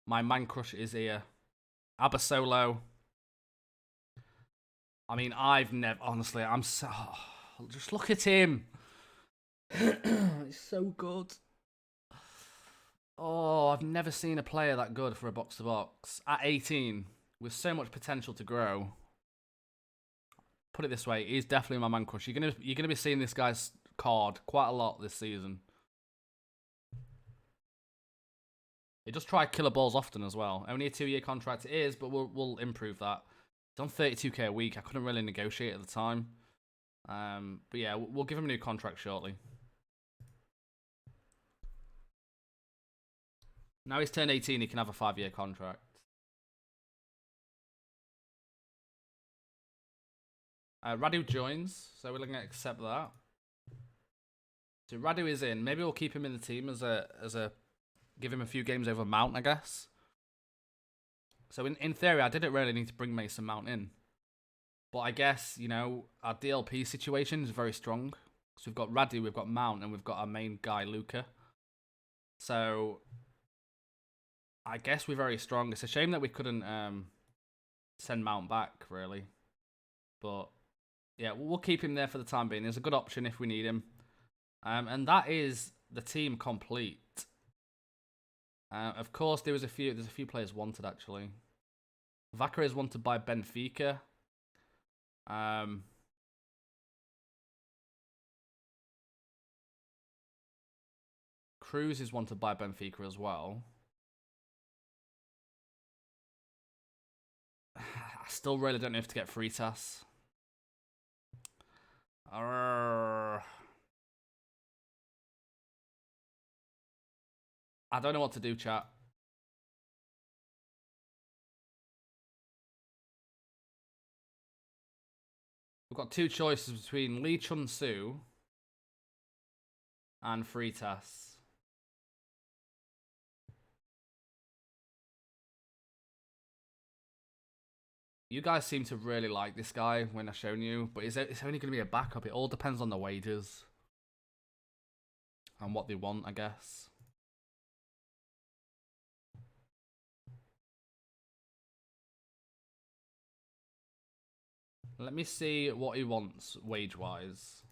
My man crush is here. Abasolo. I mean, honestly, just look at him. He's so good. Oh, I've never seen a player that good for a box-to-box. At 18, with so much potential to grow. Put it this way, he's definitely my man crush. You're gonna be seeing this guy's card quite a lot this season. He does try killer balls often as well. Only a 2-year contract it is, but we'll improve that. He's on 32k a week. I couldn't really negotiate at the time. But yeah, we'll give him a new contract shortly. Now he's turned 18, he can have a 5-year contract. Radu joins, so we're going to accept that. So Radu is in. Maybe we'll keep him in the team as a give him a few games over Mount, I guess. So in theory, I didn't really need to bring Mason Mount in. But I guess, you know, our DLP situation is very strong. So we've got Radu, we've got Mount, and we've got our main guy, Luca. So I guess we're very strong. It's a shame that we couldn't send Mount back, really. But yeah, we'll keep him there for the time being. There's a good option if we need him. And that is the team complete. Of course, there's a few players wanted, actually. Vaca is wanted by Benfica. Cruz is wanted by Benfica as well. I still really don't know if to get Fritas. I don't know what to do, chat. We've got two choices between Lee Chun-Soo and Fritas. You guys seem to really like this guy when I've shown you, but it's only going to be a backup. It all depends on the wages and what they want, I guess. Let me see what he wants wage-wise.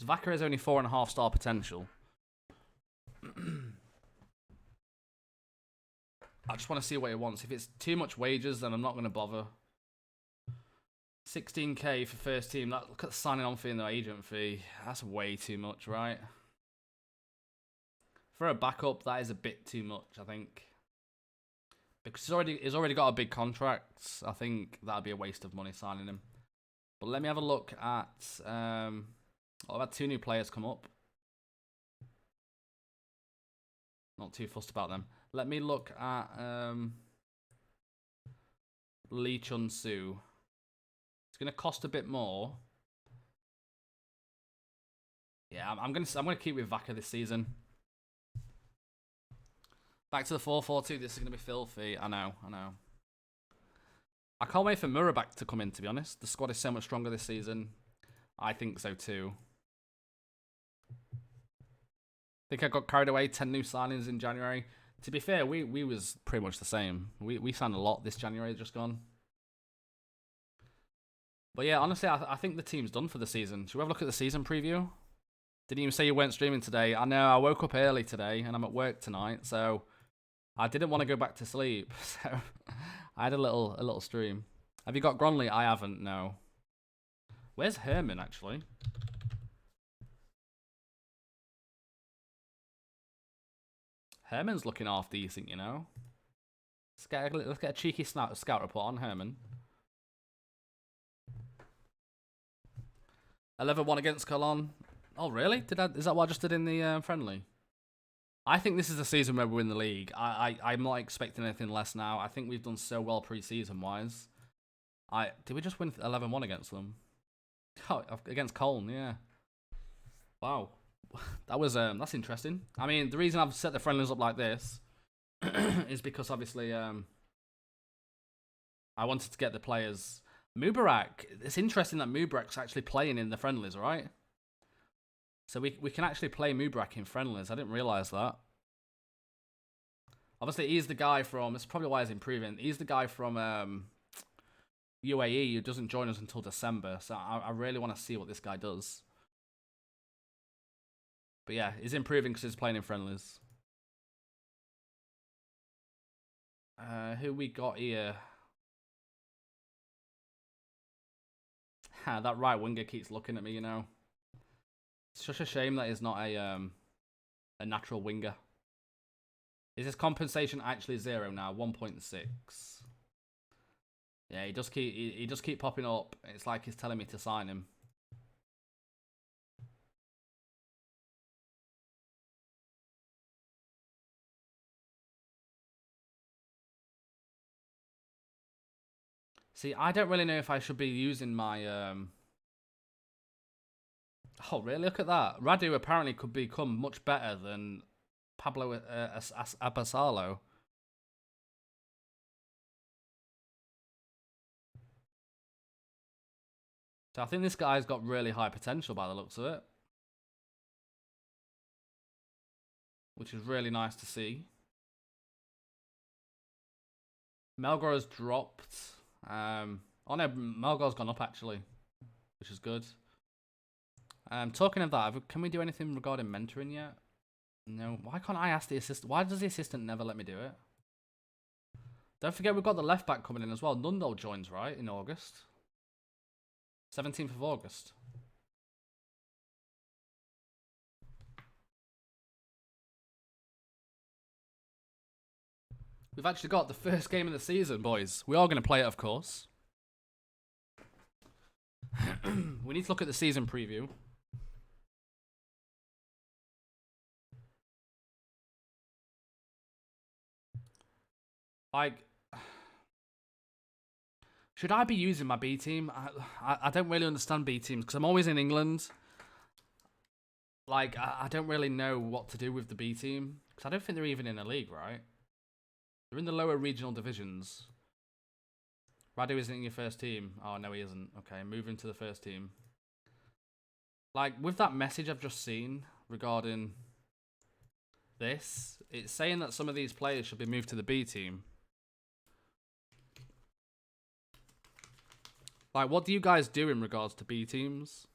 Vaca is only 4.5 star potential. I just want to see what he wants. If it's too much wages, then I'm not going to bother. 16k for first team. Look at the signing on fee and the agent fee. That's way too much, right? For a backup, that is a bit too much, I think. Because he's already got a big contract. I think that'd be a waste of money signing him. But let me have a look at... I've had 2 new players come up. Not too fussed about them. Let me look at Lee Chun-Soo. It's going to cost a bit more. Yeah, I'm gonna keep with Vaca this season. Back to the 4-4-2. This is gonna be filthy. I know. I can't wait for Murabak to come in. To be honest, the squad is so much stronger this season. I think so too. I think I got carried away. 10 new signings in January. To be fair, we was pretty much the same. We signed a lot this January just gone. But yeah, honestly, I think the team's done for the season. Should we have a look at the season preview? Didn't even say you weren't streaming today. I know, I woke up early today and I'm at work tonight, so I didn't want to go back to sleep. So I had a little stream. Have you got Gronley? I haven't, no. Where's Herman, actually? Herman's looking half decent, you know. Let's get a cheeky scout report on Herman. 11-1 against Cologne. Oh, really? Is that what I just did in the friendly? I think this is the season where we win the league. I'm not expecting anything less now. I think we've done so well pre-season wise. Did we just win 11-1 against them? Oh, against Cologne, yeah. Wow. That was that's interesting. I mean, the reason I've set the friendlies up like this is because obviously I wanted to get the players. Mubarak, it's interesting that Mubarak's actually playing in the friendlies, right? So we can actually play Mubarak in friendlies. I didn't realise that. Obviously, he's the guy from... It's probably why he's improving. He's the guy from UAE who doesn't join us until December. So I really want to see what this guy does. But yeah, he's improving because he's playing in friendlies. Who we got here? That right winger keeps looking at me, you know. It's such a shame that he's not a natural winger. Is his compensation actually 0 now? 1.6. Yeah, he just keep popping up. It's like he's telling me to sign him. See, I don't really know if I should be using my... Oh, really? Look at that. Radu apparently could become much better than Pablo Abasalo. So I think this guy's got really high potential by the looks of it. Which is really nice to see. Melgor's dropped. Oh no, Melgor's gone up actually, which is good. Talking of that, can we do anything regarding mentoring yet? No. Why can't I ask the assistant? Why does the assistant never let me do it? Don't forget we've got the left back coming in as well. Nundal joins, right, in August. 17th of August. We've actually got the first game of the season, boys. We are going to play it, of course. We need to look at the season preview. Like, should I be using my B team? I don't really understand B teams because I'm always in England. Like, I don't really know what to do with the B team because I don't think they're even in a league, right? They're in the lower regional divisions. Radu isn't in your first team. Oh, no, he isn't. Okay, move him to the first team. Like, with that message I've just seen regarding this, it's saying that some of these players should be moved to the B team. Like, what do you guys do in regards to B teams?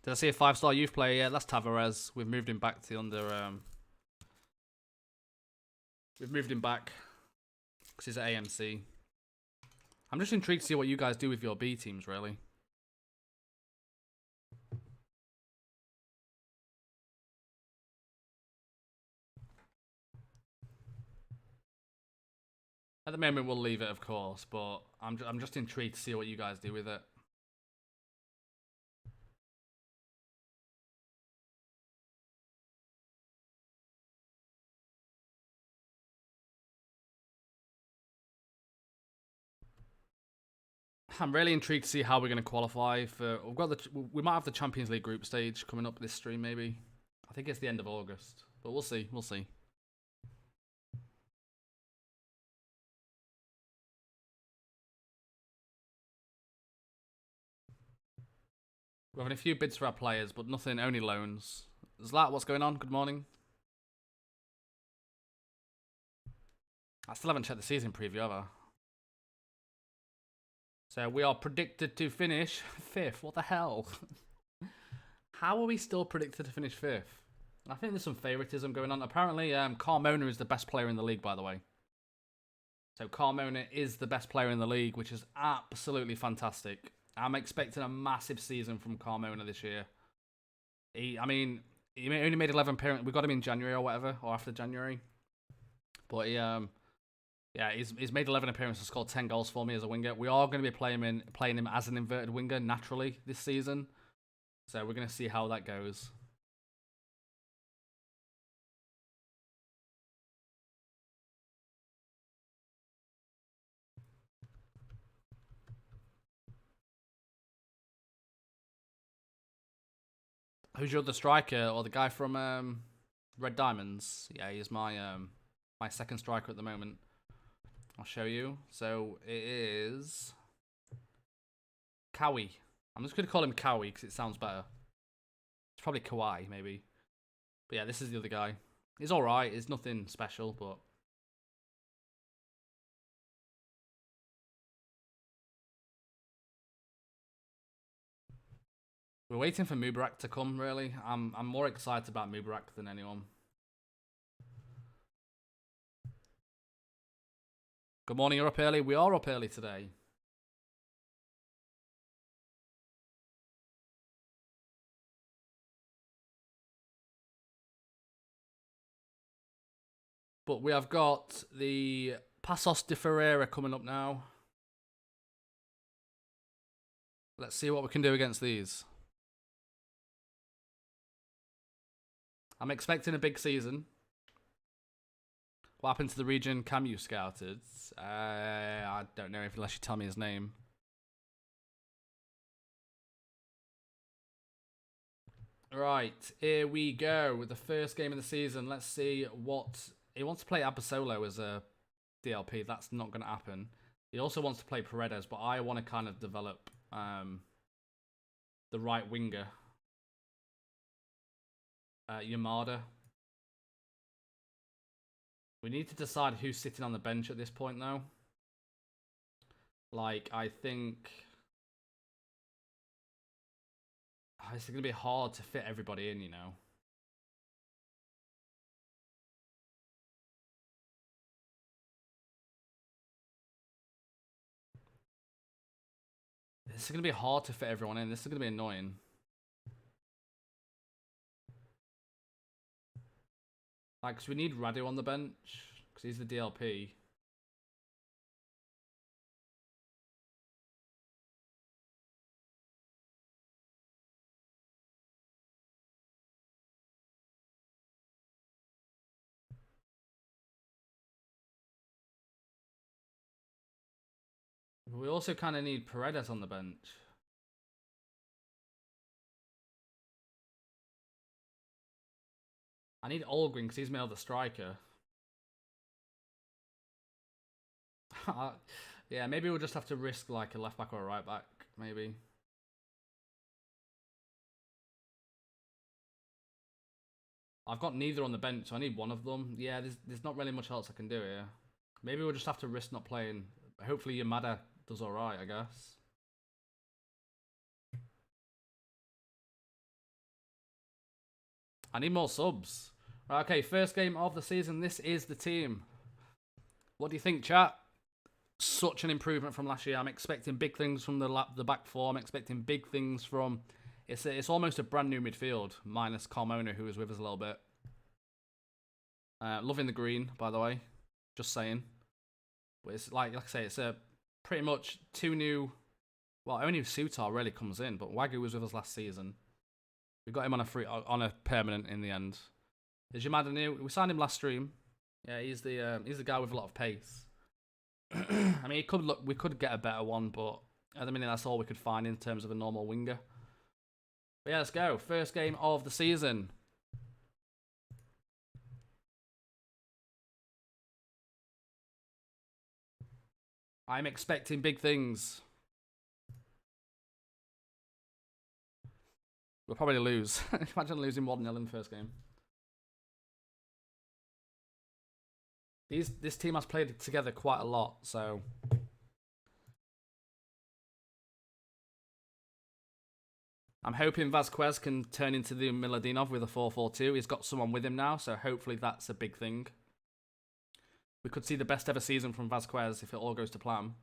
Did I see a 5-star youth player? Yeah, that's Tavares. We've moved him back to under... We've moved him back because he's at AMC. I'm just intrigued to see what you guys do with your B teams, really. At the moment, we'll leave it, of course, but I'm just intrigued to see what you guys do with it. I'm really intrigued to see how we're going to qualify for. We might have the Champions League group stage coming up this stream, maybe. I think it's the end of August, but we'll see. We'll see. We're having a few bids for our players, but nothing, only loans. Zlat, what's going on? Good morning. I still haven't checked the season preview, have I? So we are predicted to finish 5th. What the hell? How are we still predicted to finish 5th? I think there's some favoritism going on. Apparently, Carmona is the best player in the league, by the way. So Carmona is the best player in the league, which is absolutely fantastic. I'm expecting a massive season from Carmona this year. He only made 11 appearances. We got him in January or whatever, or after January. But he's made 11 appearances, scored 10 goals for me as a winger. We are going to be playing him as an inverted winger naturally this season. So we're going to see how that goes. Who's your other striker, or the guy from Red Diamonds? Yeah, he's my my second striker at the moment. I'll show you. So it is Kawi. I'm just going to call him Kawi because it sounds better. It's probably Kawhi, maybe. But yeah, this is the other guy. He's alright. It's nothing special, but... We're waiting for Mubarak to come, really. I'm more excited about Mubarak than anyone. Good morning, you're up early. We are up early today. But we have got the Passos de Ferreira coming up now. Let's see what we can do against these. I'm expecting a big season. What happened to the region Cam you scouted? I don't know unless you tell me his name. Right, here we go with the first game of the season. Let's see what... He wants to play Abasolo as a DLP. That's not going to happen. He also wants to play Paredes, but I want to kind of develop the right winger. Yamada. We need to decide who's sitting on the bench at this point, though. Like, I think... It's going to be hard to fit everybody in, you know. This is going to be hard to fit everyone in. This is going to be annoying. Like, 'cause we need Radu on the bench, because he's the DLP. But we also kind of need Paredes on the bench. I need Olgren because he's my other striker. Yeah, maybe we'll just have to risk like a left back or a right back, maybe. I've got neither on the bench, so I need one of them. Yeah, there's not really much else I can do here. Maybe we'll just have to risk not playing. Hopefully Yamada does alright, I guess. I need more subs. Right, okay, first game of the season. This is the team. What do you think, chat? Such an improvement from last year. I'm expecting big things from the back four. I'm expecting big things from... It's almost a brand new midfield, minus Carmona, who was with us a little bit. Loving the green, by the way. Just saying. But it's like I say, it's a pretty much two new... Well, only Sutar really comes in, but Wagyu was with us last season. We got him on a permanent in the end. Is Yamada new? We signed him last stream. Yeah, he's the guy with a lot of pace. I mean, we could get a better one, but at the minute that's all we could find in terms of a normal winger. But yeah, let's go. First game of the season. I'm expecting big things. We'll probably lose. Imagine losing 1-0 in the first game. This team has played together quite a lot, so... I'm hoping Vazquez can turn into the Miladinov with a 4-4-2. He's got someone with him now, so hopefully that's a big thing. We could see the best ever season from Vazquez if it all goes to plan.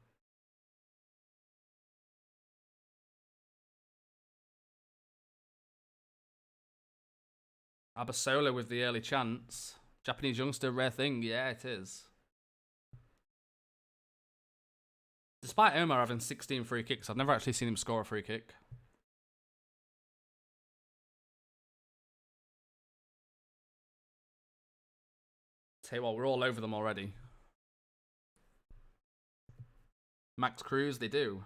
Abasola with the early chance. Japanese youngster, rare thing. Yeah, it is. Despite Omar having 16 free kicks, I've never actually seen him score a free kick. Tell you what, we're all over them already. Max Cruz, they do.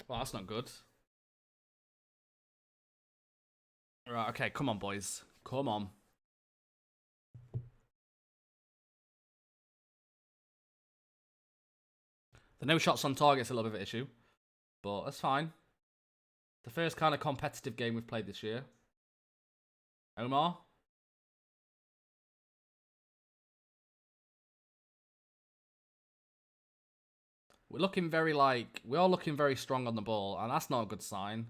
Well, that's not good. Right, okay, come on, boys. Come on. The no shots on target's a little bit of an issue, but that's fine. The first kind of competitive game we've played this year. Omar. We're all looking very strong on the ball, and that's not a good sign.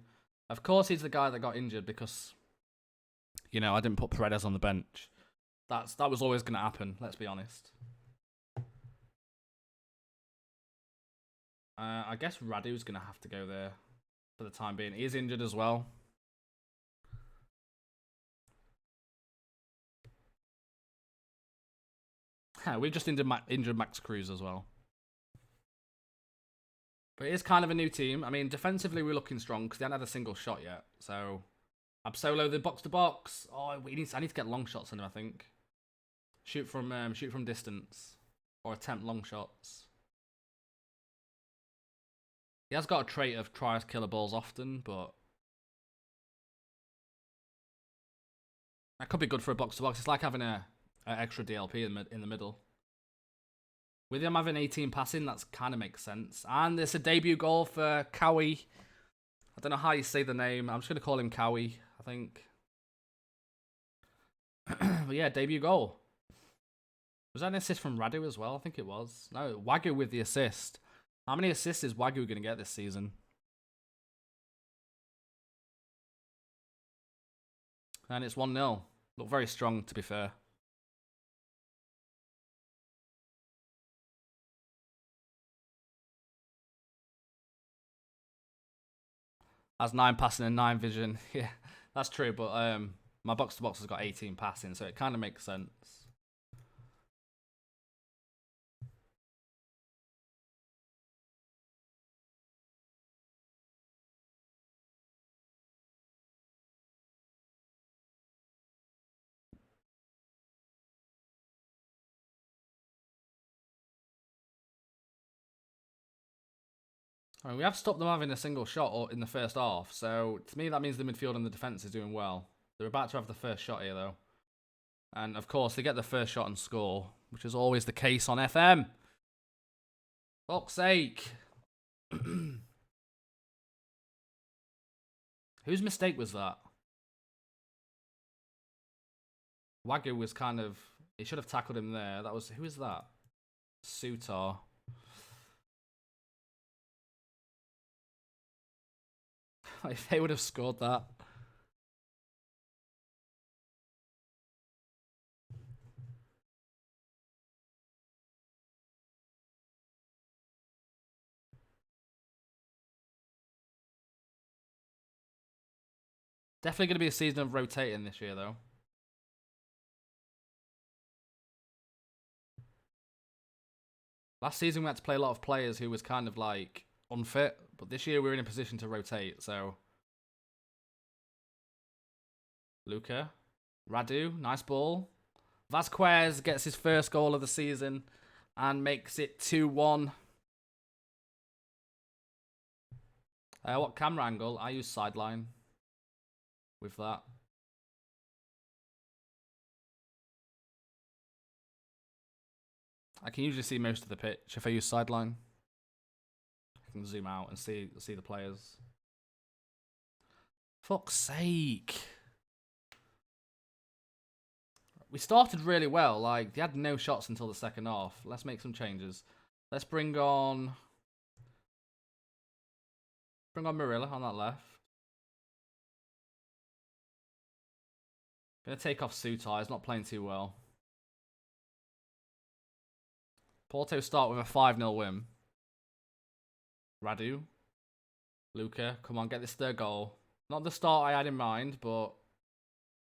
Of course, he's the guy that got injured because, you know, I didn't put Paredes on the bench. That was always going to happen, let's be honest. I guess Radu's going to have to go there for the time being. He's injured as well. We've just injured Max Cruz as well. But it is kind of a new team. I mean, defensively we're looking strong because they haven't had a single shot yet. So, Absolo, the box to box. Oh, I need to get long shots on him. I think shoot from distance or attempt long shots. He has got a trait of tries killer balls often, but that could be good for a box to box. It's like having an extra DLP in the middle. With him having 18 passing, that kind of makes sense. And it's a debut goal for Cowie. I don't know how you say the name. I'm just going to call him Cowie, I think. But yeah, debut goal. Was that an assist from Radu as well? I think it was. No, Wagyu with the assist. How many assists is Wagyu going to get this season? And it's 1-0. Look very strong, to be fair. Has 9 passing and 9 vision. Yeah, that's true. But my box-to-box has got 18 passing, so it kind of makes sense. I mean, we have stopped them having a single shot in the first half, so to me that means the midfield and the defence is doing well. They're about to have the first shot here, though. And, of course, they get the first shot and score, which is always the case on FM. Fuck's sake. Whose mistake was that? Wagyu was kind of... He should have tackled him there. That was... Who is that? Sutar. If they would have scored that. Definitely going to be a season of rotating this year, though. Last season we had to play a lot of players who was kind of like unfit, but this year we're in a position to rotate, so... Luca. Radu, nice ball. Vasquez gets his first goal of the season and makes it 2-1. What camera angle? I use sideline with that. I can usually see most of the pitch if I use sideline. I can zoom out and see the players. Fuck's sake. We started really well. Like, they had no shots until the second half. Let's make some changes. Let's bring on Marilla on that left. Gonna take off Sutai. He's not playing too well. Porto start with a 5-0 win. Radu. Luca. Come on, get this third goal. Not the start I had in mind, but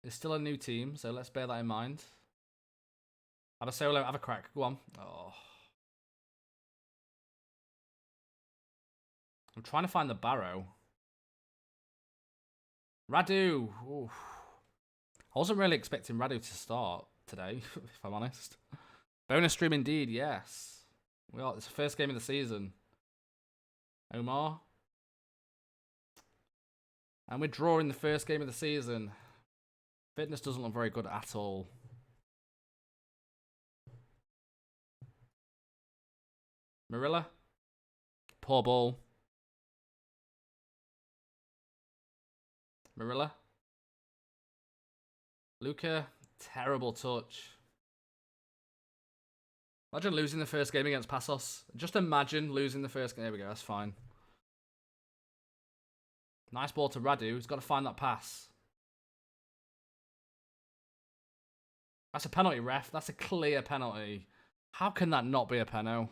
it's still a new team, so let's bear that in mind. Have a solo, have a crack. Go on. Oh. I'm trying to find the Barrow. Radu. Oof. I wasn't really expecting Radu to start today, if I'm honest. Bonus stream indeed, yes. It's the first game of the season. Omar. And we're drawing the first game of the season. Fitness doesn't look very good at all. Marilla. Poor ball. Marilla. Luca. Terrible touch. Imagine losing the first game against Passos. Just imagine losing the first game. There we go, that's fine. Nice ball to Radu. He's got to find that pass. That's a penalty, ref. That's a clear penalty. How can that not be a penalty?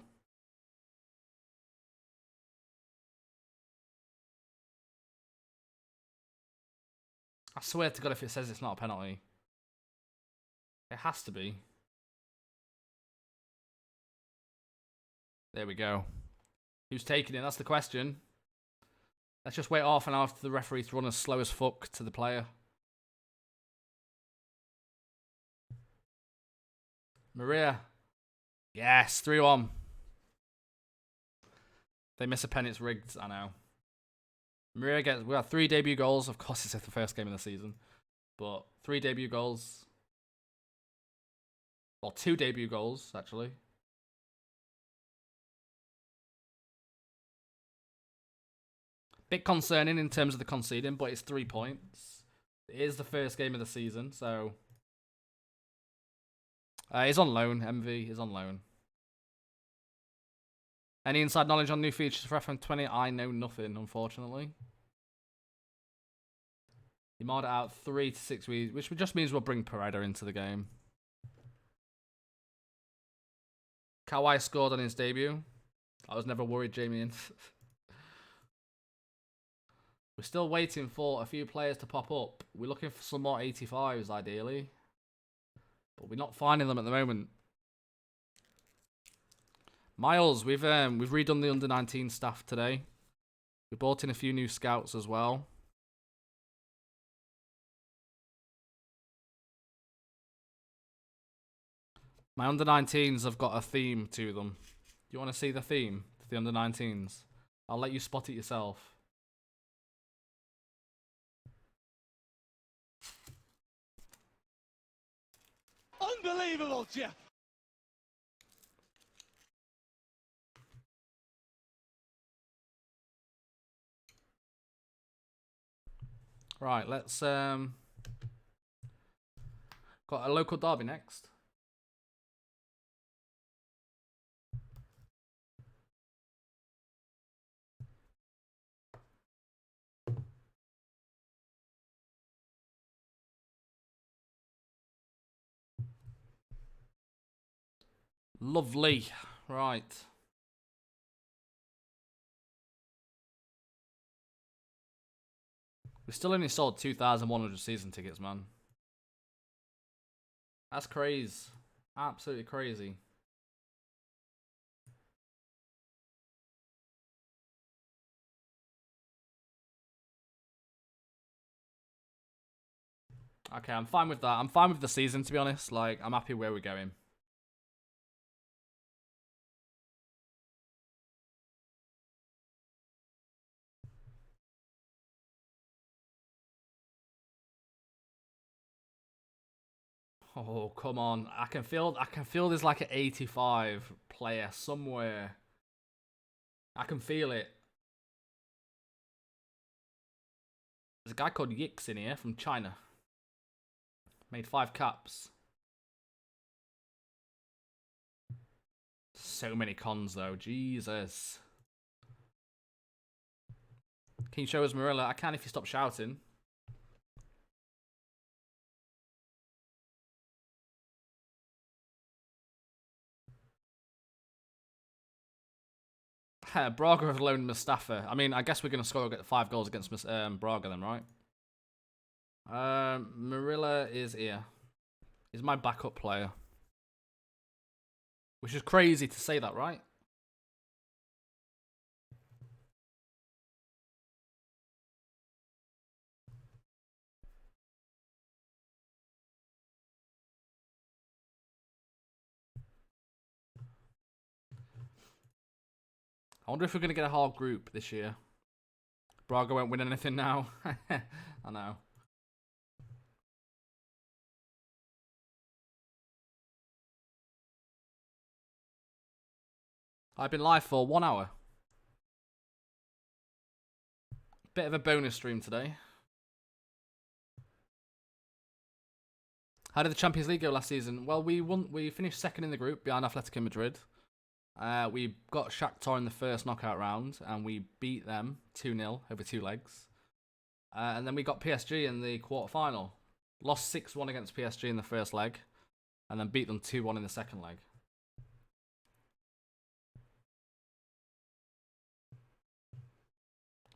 I swear to God if it says it's not a penalty. It has to be. There we go. Who's taking it? That's the question. Let's just wait half an hour for the referee to run as slow as fuck to the player. Maria. Yes, 3-1. They miss a pen, it's rigged, I know. Maria gets... We have 3 debut goals. Of course, it's the first game of the season. But 3 debut goals. Well, 2 debut goals, actually. Bit concerning in terms of the conceding, but it's 3 points. It is the first game of the season, so... he's on loan. MV is on loan. Any inside knowledge on new features for FM20? I know nothing, unfortunately. He marred it out 3 to 6 weeks, which just means we'll bring Pereira into the game. Kawhi scored on his debut. I was never worried, Jamie. We're still waiting for a few players to pop up. We're looking for some more 85s, ideally. But we're not finding them at the moment. Miles, we've redone the under-19 staff today. We brought in a few new scouts as well. My under-19s have got a theme to them. Do you want to see the theme to the under-19s? I'll let you spot it yourself. Unbelievable, Jeff. Right, let's got a local derby next. Lovely. Right. We still only sold 2,100 season tickets, man. That's crazy. Absolutely crazy. Okay, I'm fine with that. I'm fine with the season, to be honest. Like, I'm happy where we're going. Oh, come on. I can feel there's like an 85 player somewhere. I can feel it. There's a guy called Yix in here from China. Made 5 caps. So many cons though. Jesus. Can you show us Marilla? I can if you stop shouting. Braga have loaned Mustafa. I mean, I guess we're going to score 5 goals against Braga then, right? Marilla is here. He's my backup player. Which is crazy to say that, right? I wonder if we're going to get a hard group this year. Braga won't win anything now. I know. I've been live for 1 hour. Bit of a bonus stream today. How did the Champions League go last season? Well, we finished second in the group behind Atletico Madrid. We got Shakhtar in the first knockout round, and we beat them 2-0 over 2 legs. And then we got PSG in the quarterfinal. Lost 6-1 against PSG in the first leg, and then beat them 2-1 in the second leg.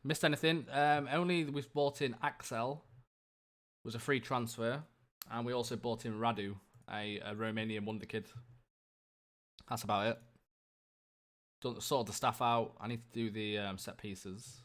Missed anything? Only we've bought in Axel, was a free transfer, and we also bought in Radu, a Romanian wonder kid. That's about it. Sorted the staff out. I need to do the set pieces.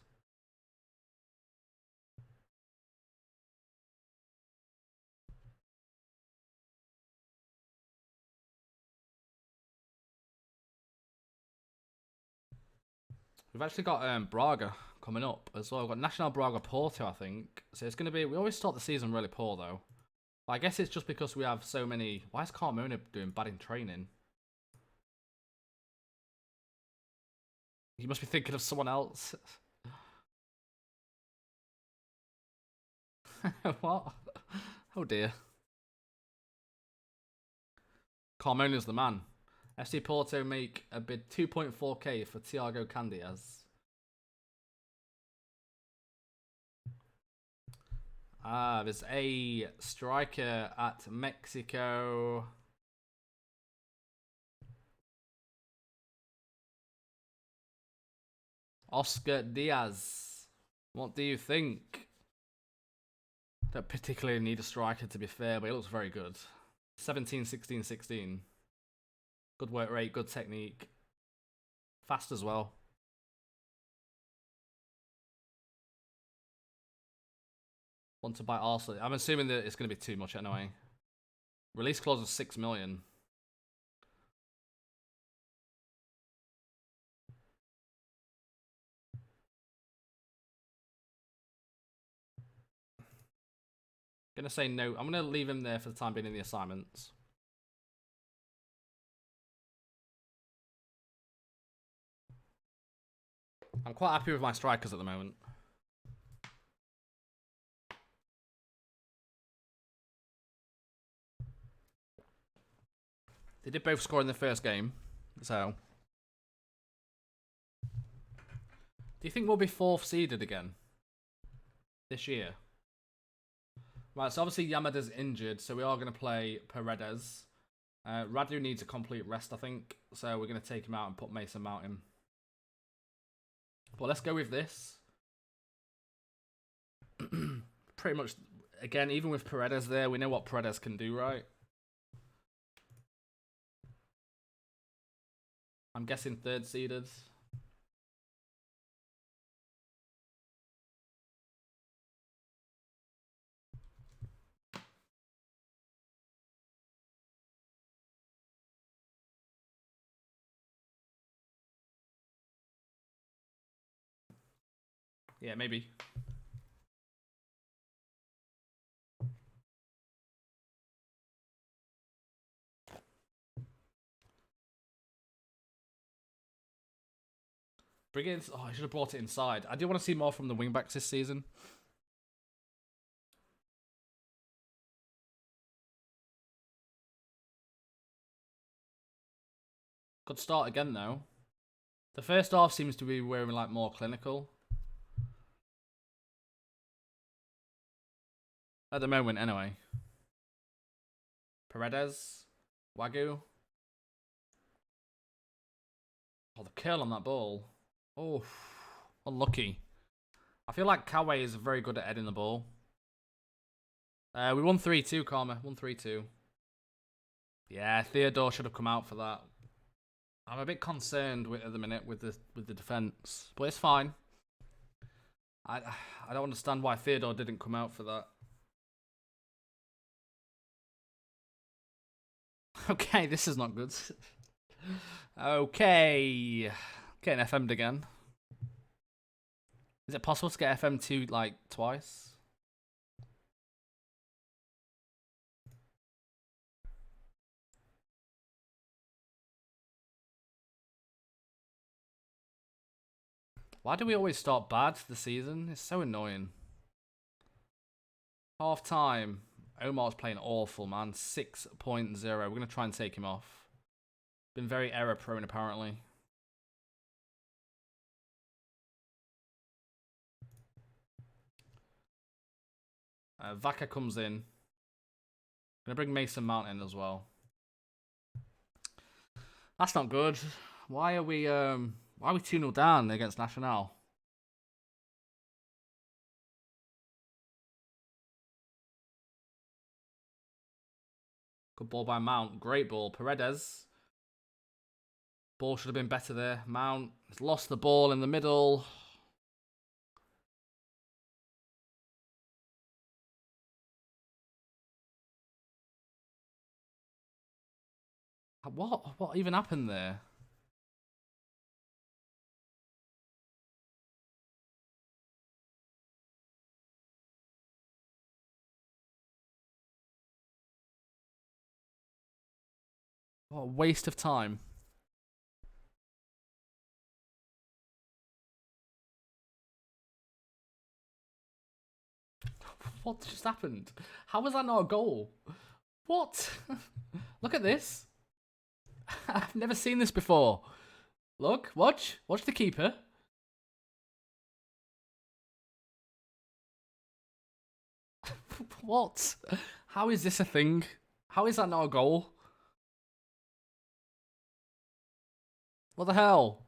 We've actually got Braga coming up as well. We've got National Braga Porto, I think. So it's going to be... We always start the season really poor, though. But I guess it's just because we have so many... Why is Carmona doing bad in training? You must be thinking of someone else. What? Oh, dear. Carmona's the man. FC Porto make a bid 2.4k for Thiago Candias. There's a striker at Mexico. Oscar Diaz. What do you think? Don't particularly need a striker, to be fair, but he looks very good. 17, 16, 16. Good work rate, good technique. Fast as well. Want to buy Arsenal. I'm assuming that it's going to be too much anyway. Release clause of 6 million. Gonna say no. I'm gonna leave him there for the time being in the assignments. I'm quite happy with my strikers at the moment. They did both score in the first game, so. Do you think we'll be 4th seeded again this year? Right, so obviously Yamada's injured, so we are going to play Paredes. Radu needs a complete rest, I think, so we're going to take him out and put Mason Mount in. But let's go with this. Pretty much, again, even with Paredes there, we know what Paredes can do, right? I'm guessing 3rd seeded. Yeah, maybe. Bring it in. Oh, I should have brought it inside. I do want to see more from the wingbacks this season. Good start again, though. The first half seems to be wearing like more clinical. At the moment, anyway. Paredes. Wagyu. Oh, the curl on that ball. Oh, unlucky. I feel like Kawe is very good at heading the ball. We won 3-2, Karma. 1-3-2. Yeah, Theodore should have come out for that. I'm a bit concerned at the minute with the defense, but it's fine. I don't understand why Theodore didn't come out for that. Okay, this is not good. Okay, getting FM'd again. Is it possible to get FM2 like twice? Why do we always start bad the season? It's so annoying. Half time. Omar's playing awful, man. 6.0. We're going to try and take him off. Been very error prone, apparently. Vaca comes in. Gonna bring Mason Mount in as well. That's not good. Why are we 2-0 down against Nacional? Good ball by Mount. Great ball. Paredes. Ball should have been better there. Mount has lost the ball in the middle. What even happened there? What a waste of time. What just happened? How was that not a goal? What? Look at this. I've never seen this before. Look, watch the keeper. What? How is this a thing? How is that not a goal? What the hell?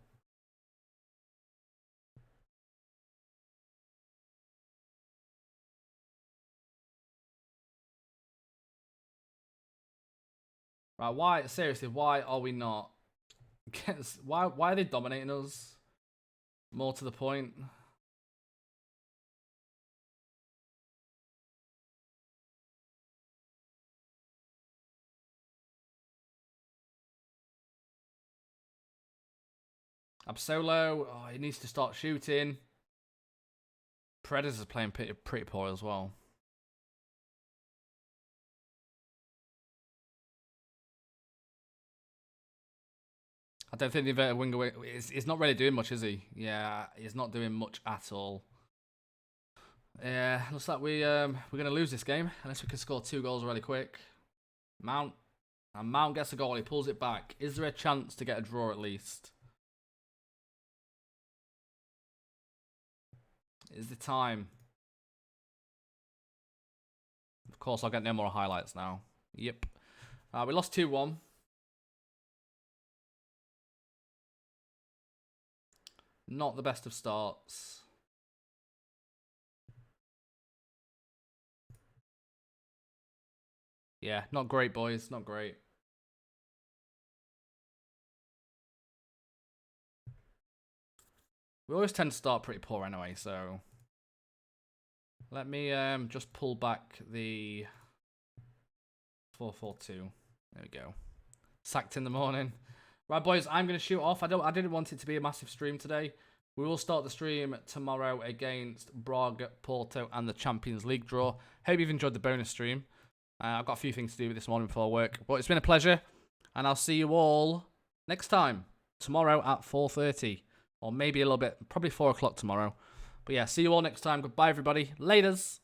Right, why? Seriously, why are we not? Why are they dominating us? More to the point. Absolo, oh, he needs to start shooting. Predators are playing pretty poor as well. I don't think the inverted winger is not really doing much, is he? Yeah, he's not doing much at all. Yeah, looks like we're gonna lose this game unless we can score 2 goals really quick. Mount, and Mount gets a goal. He pulls it back. Is there a chance to get a draw at least? Is the time? Of course, I'll get no more highlights now. Yep. We lost 2-1. Not the best of starts. Yeah, not great, boys. Not great. We always tend to start pretty poor anyway, so... Let me just pull back the 4-4-2. There we go. Sacked in the morning. Right, boys, I'm going to shoot off. I didn't want it to be a massive stream today. We will start the stream tomorrow against Braga, Porto, and the Champions League draw. Hope you've enjoyed the bonus stream. I've got a few things to do this morning before work, but it's been a pleasure, and I'll see you all next time tomorrow at 4:30, or maybe a little bit, probably 4 o'clock tomorrow. But yeah, see you all next time. Goodbye, everybody. Laters.